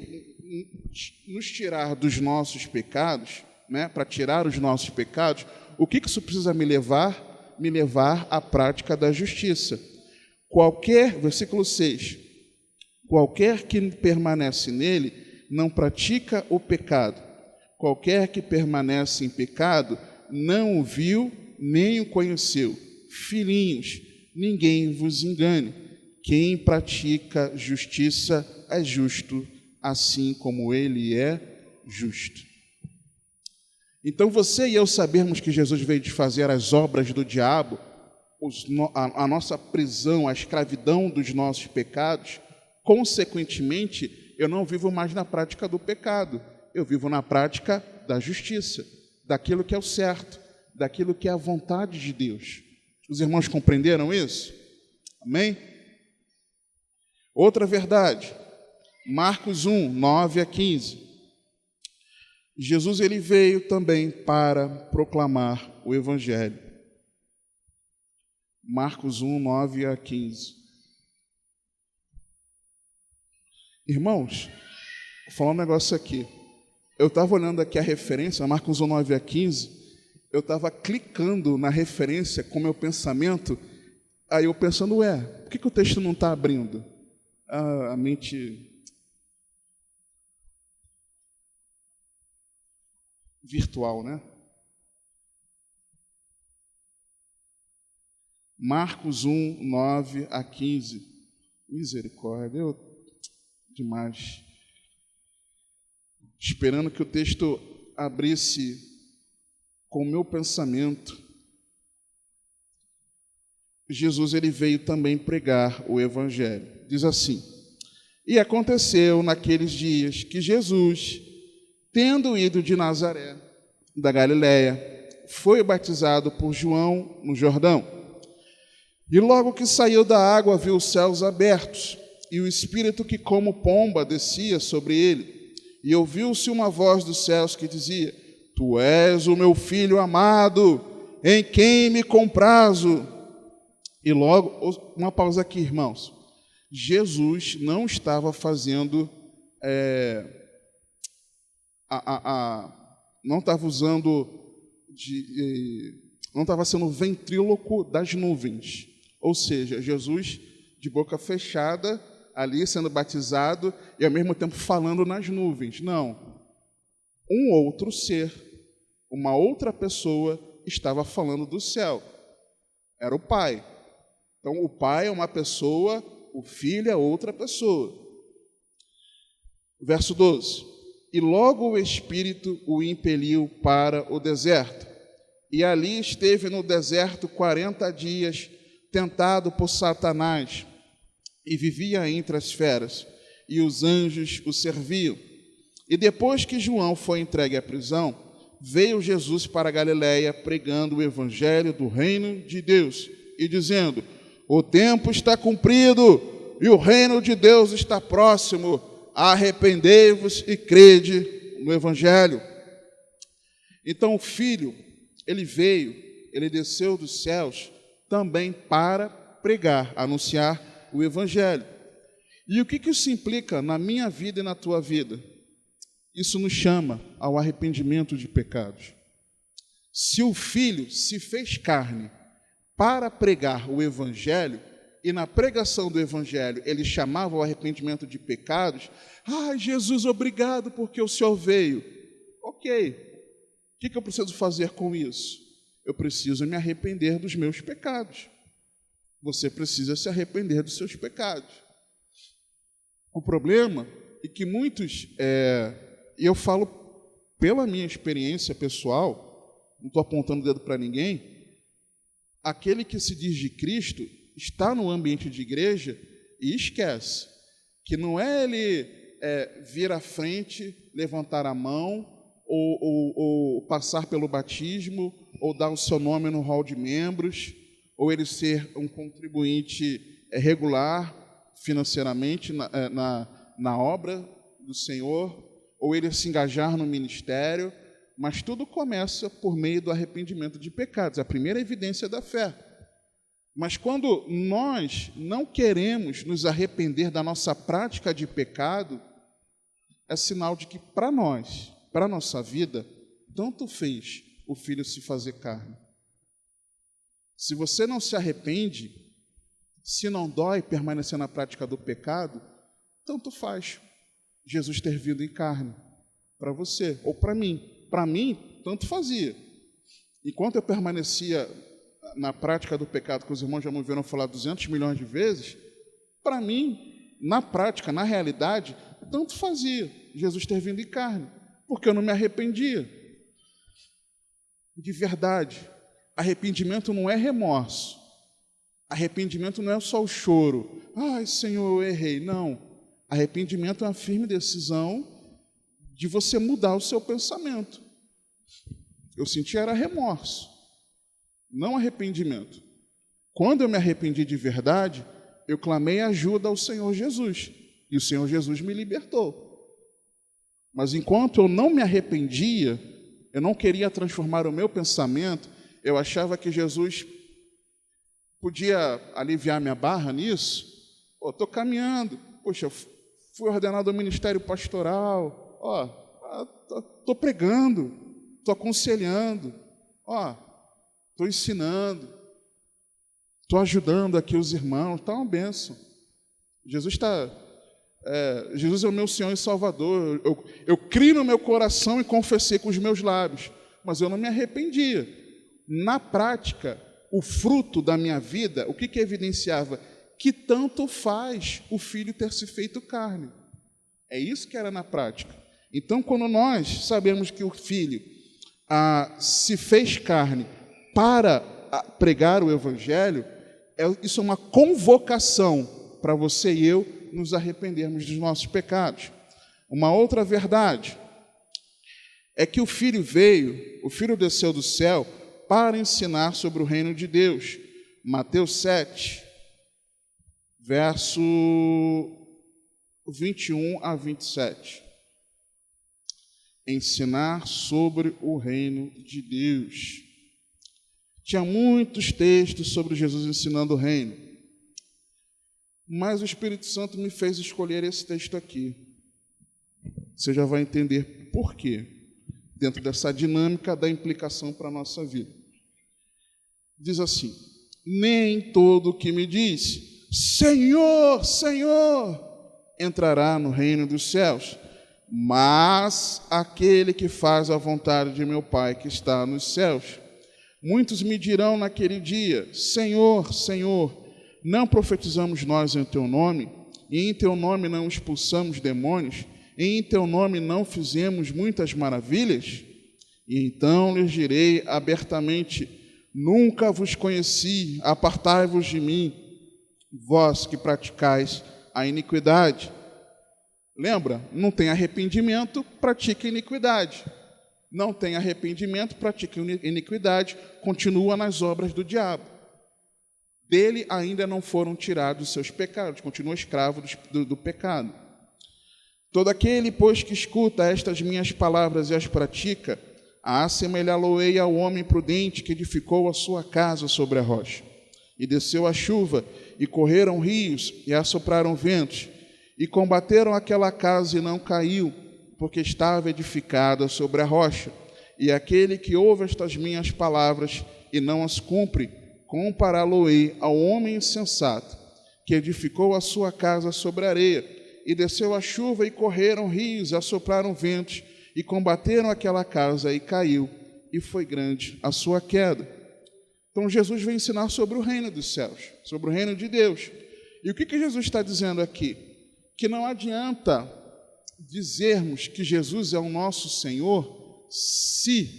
S1: nos tirar dos nossos pecados, né, para tirar os nossos pecados, o que isso precisa me levar? Me levar à prática da justiça. Versículo 6, qualquer que permanece nele não pratica o pecado. Qualquer que permanece em pecado não o viu nem o conheceu. Filhinhos, ninguém vos engane. Quem pratica justiça é justo, assim como ele é justo. Então você e eu sabermos que Jesus veio desfazer as obras do diabo, a nossa prisão, a escravidão dos nossos pecados, consequentemente, eu não vivo mais na prática do pecado, eu vivo na prática da justiça, daquilo que é o certo, daquilo que é a vontade de Deus. Os irmãos compreenderam isso? Amém? Outra verdade, Marcos 1, 9 a 15. Jesus ele veio também para proclamar o Evangelho. Marcos 1, 9 a 15. Irmãos, vou falar um negócio aqui. Eu estava olhando aqui a referência, Marcos 1, 9 a 15, eu estava clicando na referência com meu pensamento, aí eu pensando, por que o texto não está abrindo? A mente virtual, né? Marcos 1, 9 a 15. Misericórdia, demais. Esperando que o texto abrisse com o meu pensamento. Jesus ele veio também pregar o Evangelho. Diz assim: e aconteceu naqueles dias que Jesus, tendo ido de Nazaré, da Galiléia, foi batizado por João no Jordão. E logo que saiu da água, viu os céus abertos, e o Espírito que como pomba descia sobre ele. E ouviu-se uma voz dos céus que dizia: Tu és o meu Filho amado, em quem me comprazo. E logo, uma pausa aqui, irmãos. Jesus não estava fazendo, não estava usando, não estava sendo ventríloco das nuvens. Ou seja, Jesus de boca fechada, ali sendo batizado e ao mesmo tempo falando nas nuvens. Não. Um outro ser, uma outra pessoa estava falando do céu. Era o Pai. Então, o Pai é uma pessoa, o Filho é outra pessoa. Verso 12. E logo o Espírito o impeliu para o deserto. E ali esteve no deserto 40 dias, tentado por Satanás, e vivia entre as feras, e os anjos o serviam. E depois que João foi entregue à prisão, veio Jesus para a Galiléia, pregando o evangelho do reino de Deus, e dizendo: o tempo está cumprido, e o reino de Deus está próximo. Arrependei-vos e crede no evangelho. Então o Filho, ele veio, ele desceu dos céus também para pregar, anunciar o evangelho. E o que isso implica na minha vida e na tua vida? Isso nos chama ao arrependimento de pecados. Se o Filho se fez carne para pregar o evangelho, e na pregação do evangelho ele chamava ao arrependimento de pecados, Jesus, obrigado porque o Senhor veio. Ok, o que eu preciso fazer com isso? Eu preciso me arrepender dos meus pecados. Você precisa se arrepender dos seus pecados. O problema é que muitos, e eu falo pela minha experiência pessoal, não estou apontando o dedo para ninguém, aquele que se diz de Cristo está no ambiente de igreja e esquece que não é ele vir à frente, levantar a mão, ou passar pelo batismo, ou dar o seu nome no hall de membros, ou ele ser um contribuinte regular financeiramente na obra do Senhor, ou ele se engajar no ministério, mas tudo começa por meio do arrependimento de pecados, a primeira evidência da fé. Mas quando nós não queremos nos arrepender da nossa prática de pecado, é sinal de que para nós, para a nossa vida, tanto fez o Filho se fazer carne. Se você não se arrepende, se não dói permanecer na prática do pecado, tanto faz Jesus ter vindo em carne para você ou para mim. Para mim, tanto fazia. Enquanto eu permanecia na prática do pecado, que os irmãos já me ouviram falar 200 milhões de vezes, para mim, na prática, na realidade, tanto fazia Jesus ter vindo em carne, porque eu não me arrependia. De verdade, arrependimento não é remorso. Arrependimento não é só o choro. Ai, Senhor, eu errei. Não. Arrependimento é uma firme decisão de você mudar o seu pensamento. Eu senti era remorso, não arrependimento. Quando eu me arrependi de verdade, eu clamei ajuda ao Senhor Jesus, e o Senhor Jesus me libertou. Mas enquanto eu não me arrependia, eu não queria transformar o meu pensamento, eu achava que Jesus podia aliviar minha barra nisso. Estou caminhando, poxa, fui ordenado ao ministério pastoral, estou pregando, estou aconselhando, estou ensinando, estou ajudando aqui os irmãos, está uma bênção. Jesus é o meu Senhor e Salvador. Eu criei no meu coração e confessei com os meus lábios, mas eu não me arrependia. Na prática, o fruto da minha vida, o que evidenciava? Que tanto faz o Filho ter se feito carne. É isso que era na prática. Então, quando nós sabemos que o Filho se fez carne para pregar o Evangelho, isso é uma convocação para você e eu nos arrependermos dos nossos pecados. Uma outra verdade é que o Filho desceu do céu para ensinar sobre o reino de Deus. Mateus 7, verso 21 a 27. Ensinar sobre o reino de Deus. Tinha muitos textos sobre Jesus ensinando o reino, mas o Espírito Santo me fez escolher esse texto aqui. Você já vai entender por quê, dentro dessa dinâmica da implicação para a nossa vida. Diz assim: nem todo que me diz, Senhor, Senhor, entrará no reino dos céus, mas aquele que faz a vontade de meu Pai que está nos céus. Muitos me dirão naquele dia, Senhor, Senhor, não profetizamos nós em teu nome, e em teu nome não expulsamos demônios, e em teu nome não fizemos muitas maravilhas? E então lhes direi abertamente, nunca vos conheci, apartai-vos de mim, vós que praticais a iniquidade. Lembra? Não tem arrependimento, pratica iniquidade. Não tem arrependimento, pratica iniquidade, continua nas obras do diabo. Dele ainda não foram tirados os seus pecados, continua escravo do pecado. Todo aquele, pois, que escuta estas minhas palavras e as pratica, assemelhá-lo-ei ao homem prudente que edificou a sua casa sobre a rocha. E desceu a chuva, e correram rios, e assopraram ventos, e combateram aquela casa e não caiu, porque estava edificada sobre a rocha. E aquele que ouve estas minhas palavras e não as cumpre, compará-lo-ei ao homem insensato, que edificou a sua casa sobre a areia, e desceu a chuva, e correram rios, e assopraram ventos, e combateram aquela casa, e caiu, e foi grande a sua queda. Então Jesus vem ensinar sobre o reino dos céus, sobre o reino de Deus. E o que Jesus está dizendo aqui? Que não adianta dizermos que Jesus é o nosso Senhor se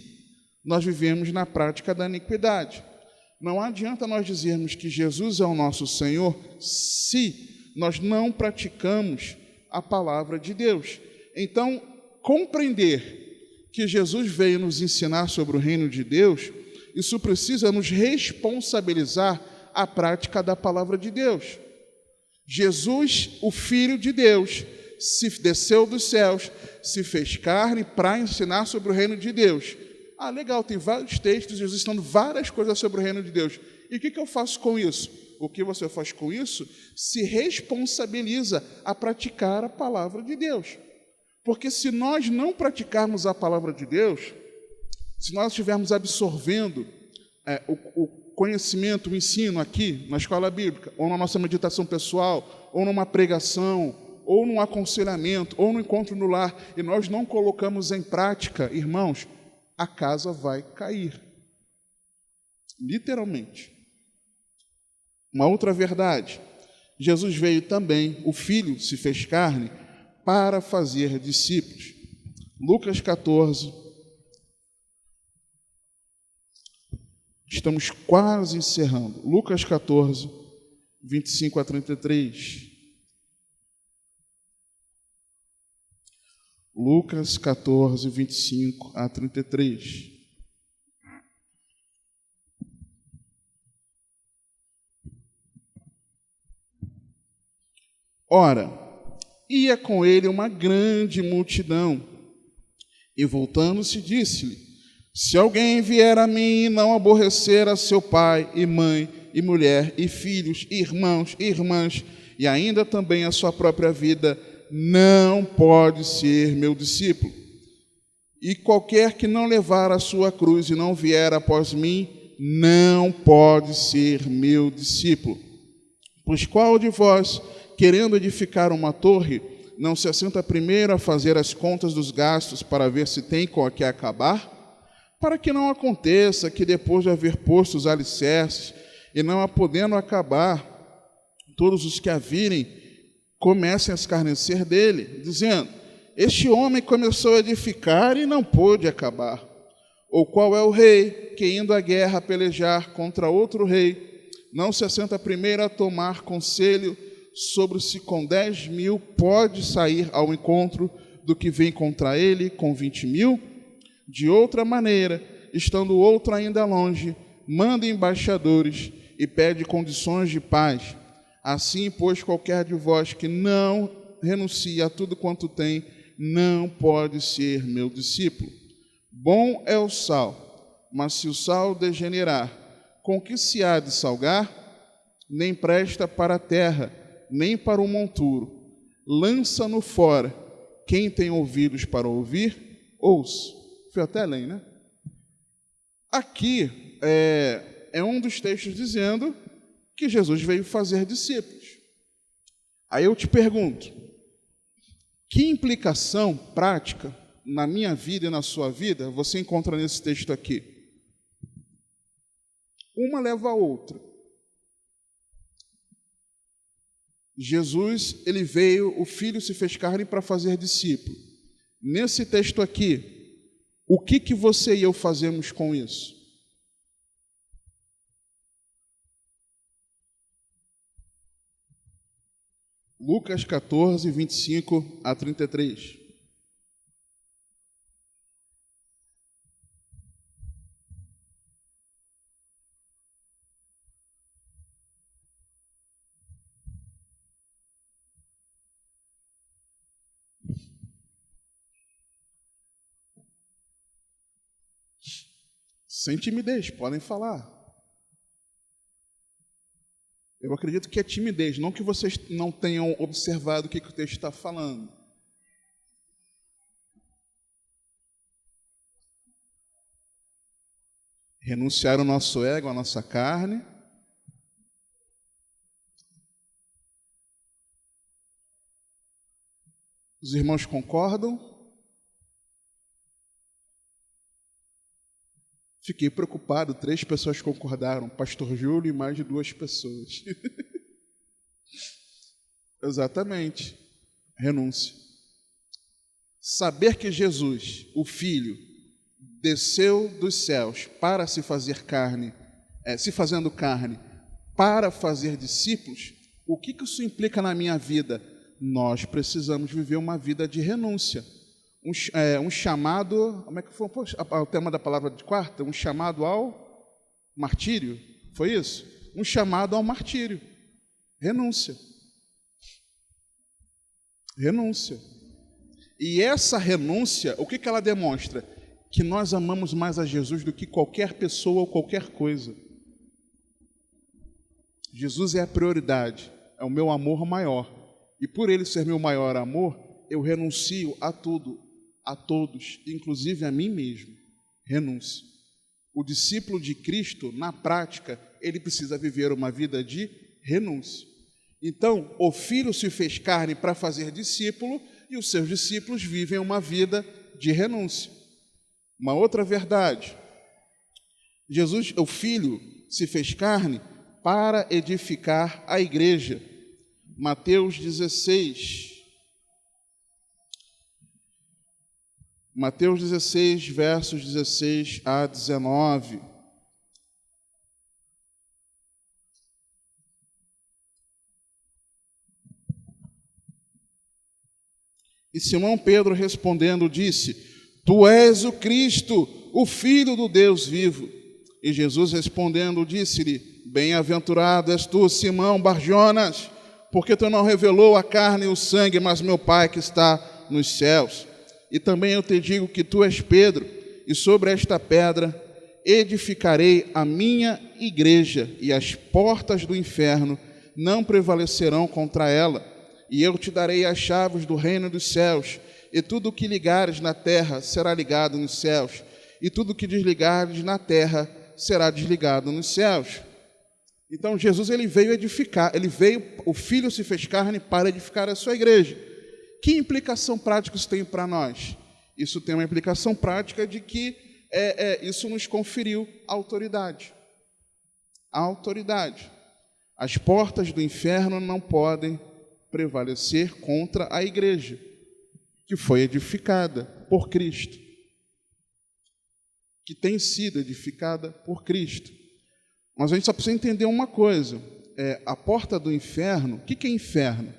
S1: nós vivemos na prática da iniquidade. Não adianta nós dizermos que Jesus é o nosso Senhor se nós não praticamos a palavra de Deus. Então, compreender que Jesus veio nos ensinar sobre o reino de Deus, isso precisa nos responsabilizar a prática da palavra de Deus. Jesus, o Filho de Deus, se desceu dos céus, se fez carne para ensinar sobre o reino de Deus. Ah, legal, tem vários textos, Jesus ensinando várias coisas sobre o reino de Deus. E o que eu faço com isso? O que você faz com isso? Se responsabiliza a praticar a palavra de Deus. Porque se nós não praticarmos a palavra de Deus, se nós estivermos absorvendo o conhecimento, o ensino aqui na escola bíblica, ou na nossa meditação pessoal, ou numa pregação, ou num aconselhamento, ou no encontro no lar, e nós não colocamos em prática, irmãos, a casa vai cair. Literalmente. Uma outra verdade, Jesus veio também, o Filho se fez carne, para fazer discípulos. Lucas 14. Estamos quase encerrando. Lucas 14, 25 a 33. Lucas 14, 25 a 33. Ora, ia com ele uma grande multidão, e voltando-se, disse-lhe: se alguém vier a mim e não aborrecer a seu pai e mãe, e mulher, e filhos, e irmãos, e irmãs, e ainda também a sua própria vida, não pode ser meu discípulo. E qualquer que não levar a sua cruz e não vier após mim, não pode ser meu discípulo. Pois qual de vós, querendo edificar uma torre, não se assenta primeiro a fazer as contas dos gastos para ver se tem com a que acabar? Para que não aconteça que depois de haver posto os alicerces e não a podendo acabar, todos os que a virem comecem a escarnecer dele, dizendo: este homem começou a edificar e não pôde acabar. Ou qual é o rei que, indo à guerra pelejar contra outro rei, não se assenta primeiro a tomar conselho sobre se com 10.000 pode sair ao encontro do que vem contra ele com 20.000? De outra maneira, estando o outro ainda longe, manda embaixadores e pede condições de paz. Assim, pois, qualquer de vós que não renuncia a tudo quanto tem, não pode ser meu discípulo. Bom é o sal, mas se o sal degenerar, com que se há de salgar, nem presta para a terra, nem para o monturo. Lança-no fora. Quem tem ouvidos para ouvir, ouça. Foi até além, né? Aqui é um dos textos dizendo que Jesus veio fazer discípulos. Aí eu te pergunto, que implicação prática na minha vida e na sua vida você encontra nesse texto aqui? Uma leva a outra. Jesus, ele veio, o Filho se fez carne para fazer discípulo. Nesse texto aqui, o que você e eu fazemos com isso? Lucas 14, 25 a 33. Sem timidez, podem falar. Eu acredito que é timidez, não que vocês não tenham observado o que o texto está falando. Renunciar ao nosso ego, à nossa carne. Os irmãos concordam? Fiquei preocupado, 3 pessoas concordaram, pastor Júlio e mais de 2 pessoas. Exatamente, renúncia. Saber que Jesus, o Filho, desceu dos céus para se fazer carne, se fazendo carne, para fazer discípulos, o que isso implica na minha vida? Nós precisamos viver uma vida de renúncia. Um chamado, como é que foi o tema da palavra de quarta? Um chamado ao martírio, foi isso? Um chamado ao martírio, renúncia. Renúncia. E essa renúncia, o que ela demonstra? Que nós amamos mais a Jesus do que qualquer pessoa ou qualquer coisa. Jesus é a prioridade, é o meu amor maior. E por ele ser meu maior amor, eu renuncio a tudo, a todos, inclusive a mim mesmo. Renúncia. O discípulo de Cristo, na prática, ele precisa viver uma vida de renúncia. Então, o Filho se fez carne para fazer discípulo e os seus discípulos vivem uma vida de renúncia. Uma outra verdade, Jesus, o Filho, se fez carne para edificar a igreja. Mateus 16, versos 16 a 19. E Simão Pedro respondendo disse: Tu és o Cristo, o Filho do Deus vivo. E Jesus respondendo disse-lhe: Bem-aventurado és tu, Simão Barjonas, porque tu não revelou a carne e o sangue, mas meu Pai que está nos céus. E também eu te digo que tu és Pedro, e sobre esta pedra edificarei a minha igreja, e as portas do inferno não prevalecerão contra ela. E eu te darei as chaves do reino dos céus, e tudo o que ligares na terra será ligado nos céus, e tudo o que desligares na terra será desligado nos céus. Então Jesus ele veio edificar, o Filho se fez carne para edificar a sua igreja. Que implicação prática isso tem para nós? Isso tem uma implicação prática de que isso nos conferiu autoridade. A autoridade. As portas do inferno não podem prevalecer contra a igreja, que foi edificada por Cristo, que tem sido edificada por Cristo. Mas a gente só precisa entender uma coisa, a porta do inferno, o que é inferno?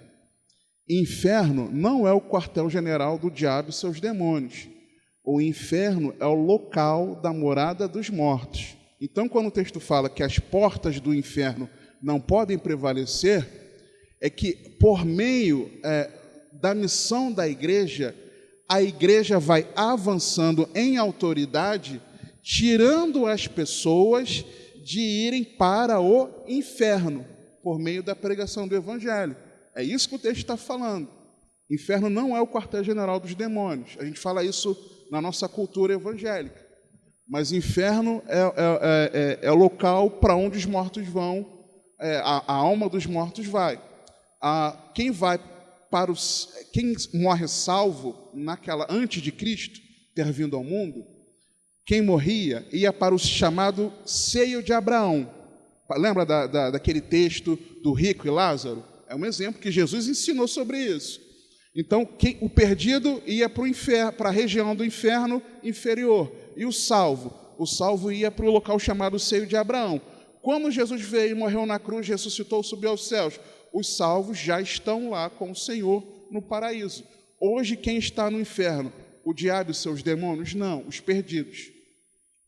S1: Inferno não é o quartel-general do diabo e seus demônios. O inferno é o local da morada dos mortos. Então, quando o texto fala que as portas do inferno não podem prevalecer, é que por meio da missão da igreja, a igreja vai avançando em autoridade, tirando as pessoas de irem para o inferno por meio da pregação do Evangelho. É isso que o texto está falando. Inferno não é o quartel-general dos demônios. A gente fala isso na nossa cultura evangélica. Mas inferno é o local para onde os mortos vão, a alma dos mortos vai. Quem morre salvo antes de Cristo ter vindo ao mundo, quem morria ia para o chamado seio de Abraão. Lembra daquele texto do rico e Lázaro? É um exemplo que Jesus ensinou sobre isso. Então, o perdido ia para o inferno, para a região do inferno inferior, e o salvo ia para o local chamado seio de Abraão. Quando Jesus veio, morreu na cruz, ressuscitou, subiu aos céus, os salvos já estão lá com o Senhor no paraíso. Hoje, quem está no inferno? O diabo e seus demônios? Não, os perdidos.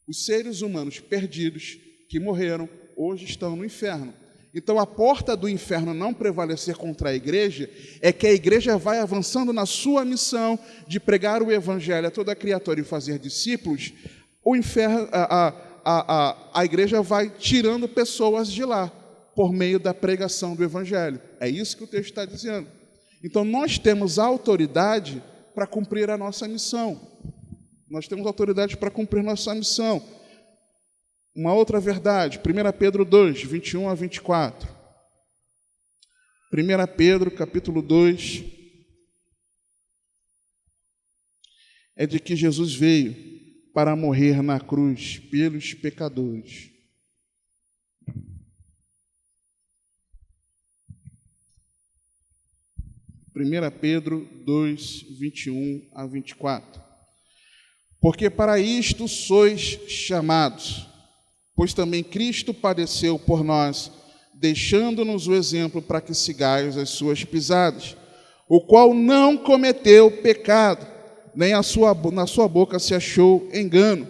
S1: Os seres humanos perdidos que morreram, hoje estão no inferno. Então, a porta do inferno não prevalecer contra a igreja é que a igreja vai avançando na sua missão de pregar o evangelho a toda criatura e fazer discípulos. O inferno, a igreja vai tirando pessoas de lá por meio da pregação do evangelho. É isso que o texto está dizendo. Então, nós temos autoridade para cumprir a nossa missão. Nós temos autoridade para cumprir nossa missão. Uma outra verdade, 1 Pedro 2, 21 a 24. 1 Pedro, capítulo 2, é de que Jesus veio para morrer na cruz pelos pecadores. Primeira Pedro 2, 21 a 24. Porque para isto sois chamados, pois também Cristo padeceu por nós, deixando-nos o exemplo para que sigais as suas pisadas, o qual não cometeu pecado, nem na sua boca se achou engano,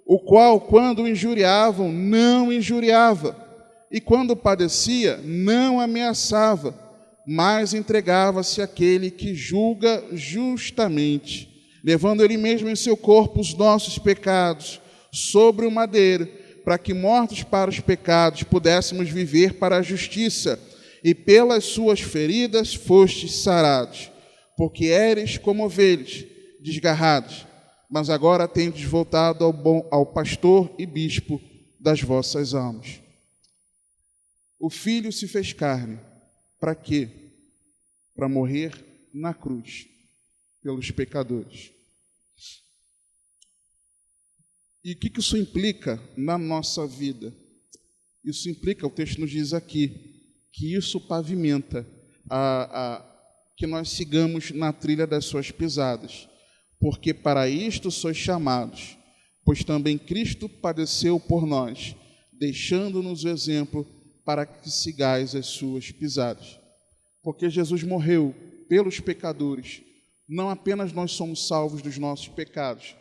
S1: o qual, quando injuriavam, não injuriava, e quando padecia, não ameaçava, mas entregava-se àquele que julga justamente, levando ele mesmo em seu corpo os nossos pecados sobre o madeiro, para que, mortos para os pecados, pudéssemos viver para a justiça, e pelas suas feridas fostes sarados, porque eres como ovelhas desgarradas, mas agora tendes voltado ao pastor e bispo das vossas almas. O Filho se fez carne, para quê? Para morrer na cruz, pelos pecadores. E o que isso implica na nossa vida? Isso implica, o texto nos diz aqui, que isso pavimenta que nós sigamos na trilha das suas pisadas. Porque para isto sois chamados, pois também Cristo padeceu por nós, deixando-nos o exemplo para que sigais as suas pisadas. Porque Jesus morreu pelos pecadores. Não apenas nós somos salvos dos nossos pecados,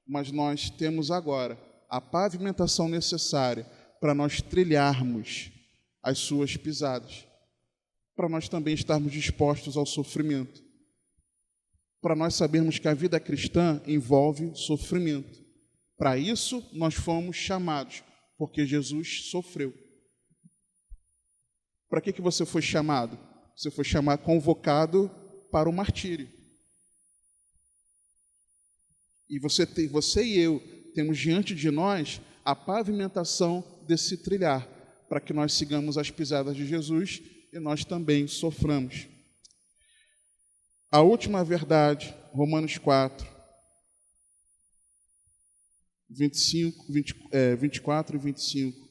S1: mas nós temos agora a pavimentação necessária para nós trilharmos as suas pisadas, para nós também estarmos dispostos ao sofrimento, para nós sabermos que a vida cristã envolve sofrimento. Para isso nós fomos chamados, porque Jesus sofreu. Para que você foi chamado? Você foi convocado para o martírio. E você e eu temos diante de nós a pavimentação desse trilhar, para que nós sigamos as pisadas de Jesus e nós também soframos. A última verdade, Romanos 4, 24 e 25.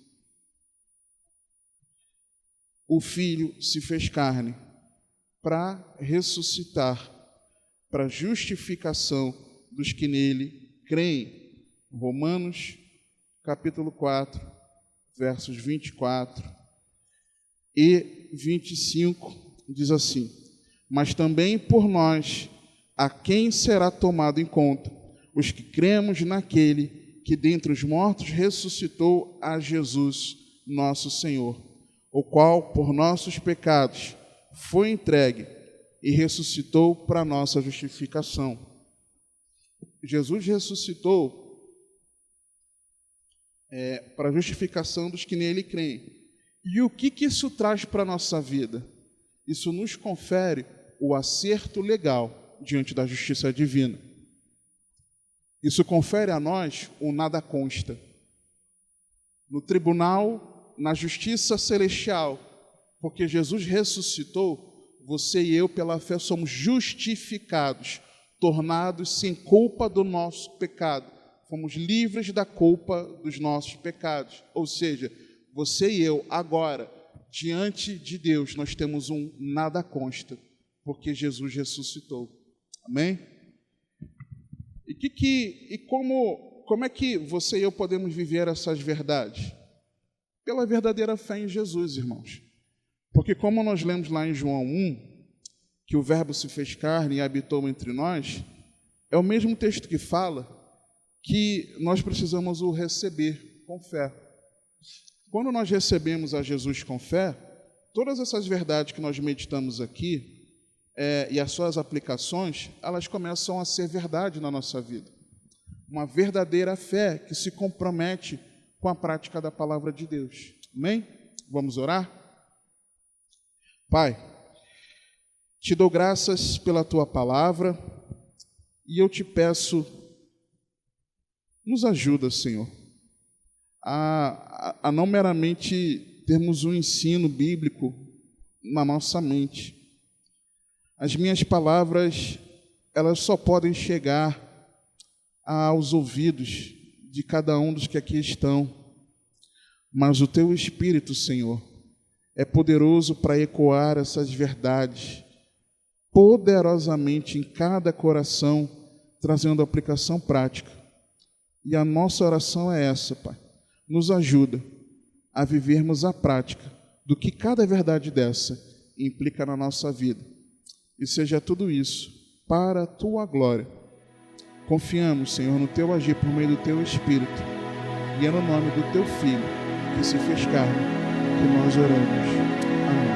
S1: O Filho se fez carne para ressuscitar, para justificação dos que nele creem. Romanos, capítulo 4, versos 24 e 25, diz assim: mas também por nós, a quem será tomado em conta, os que cremos naquele que dentre os mortos ressuscitou a Jesus, nosso Senhor, o qual, por nossos pecados, foi entregue e ressuscitou para nossa justificação. Jesus ressuscitou para a justificação dos que nele creem. E o que isso traz para a nossa vida? Isso nos confere o acerto legal diante da justiça divina. Isso confere a nós o nada consta. No tribunal, na justiça celestial, porque Jesus ressuscitou, você e eu, pela fé, somos justificados, tornados sem culpa do nosso pecado. Fomos livres da culpa dos nossos pecados. Ou seja, você e eu, agora, diante de Deus, nós temos um nada consta, porque Jesus ressuscitou. Amém? E como é que você e eu podemos viver essas verdades? Pela verdadeira fé em Jesus, irmãos. Porque como nós lemos lá em João 1, que o Verbo se fez carne e habitou entre nós, é o mesmo texto que fala que nós precisamos o receber com fé. Quando nós recebemos a Jesus com fé, todas essas verdades que nós meditamos aqui, e as suas aplicações, elas começam a ser verdade na nossa vida. Uma verdadeira fé que se compromete com a prática da palavra de Deus. Amém? Vamos orar? Pai, te dou graças pela tua palavra e eu te peço, nos ajuda, Senhor, a não meramente termos um ensino bíblico na nossa mente. As minhas palavras, elas só podem chegar aos ouvidos de cada um dos que aqui estão, mas o teu Espírito, Senhor, é poderoso para ecoar essas verdades poderosamente em cada coração, trazendo aplicação prática. E a nossa oração é essa, Pai. Nos ajuda a vivermos a prática do que cada verdade dessa implica na nossa vida. E seja tudo isso para a tua glória. Confiamos, Senhor, no teu agir por meio do teu Espírito. E é no nome do teu Filho, que se fez carne, que nós oramos. Amém.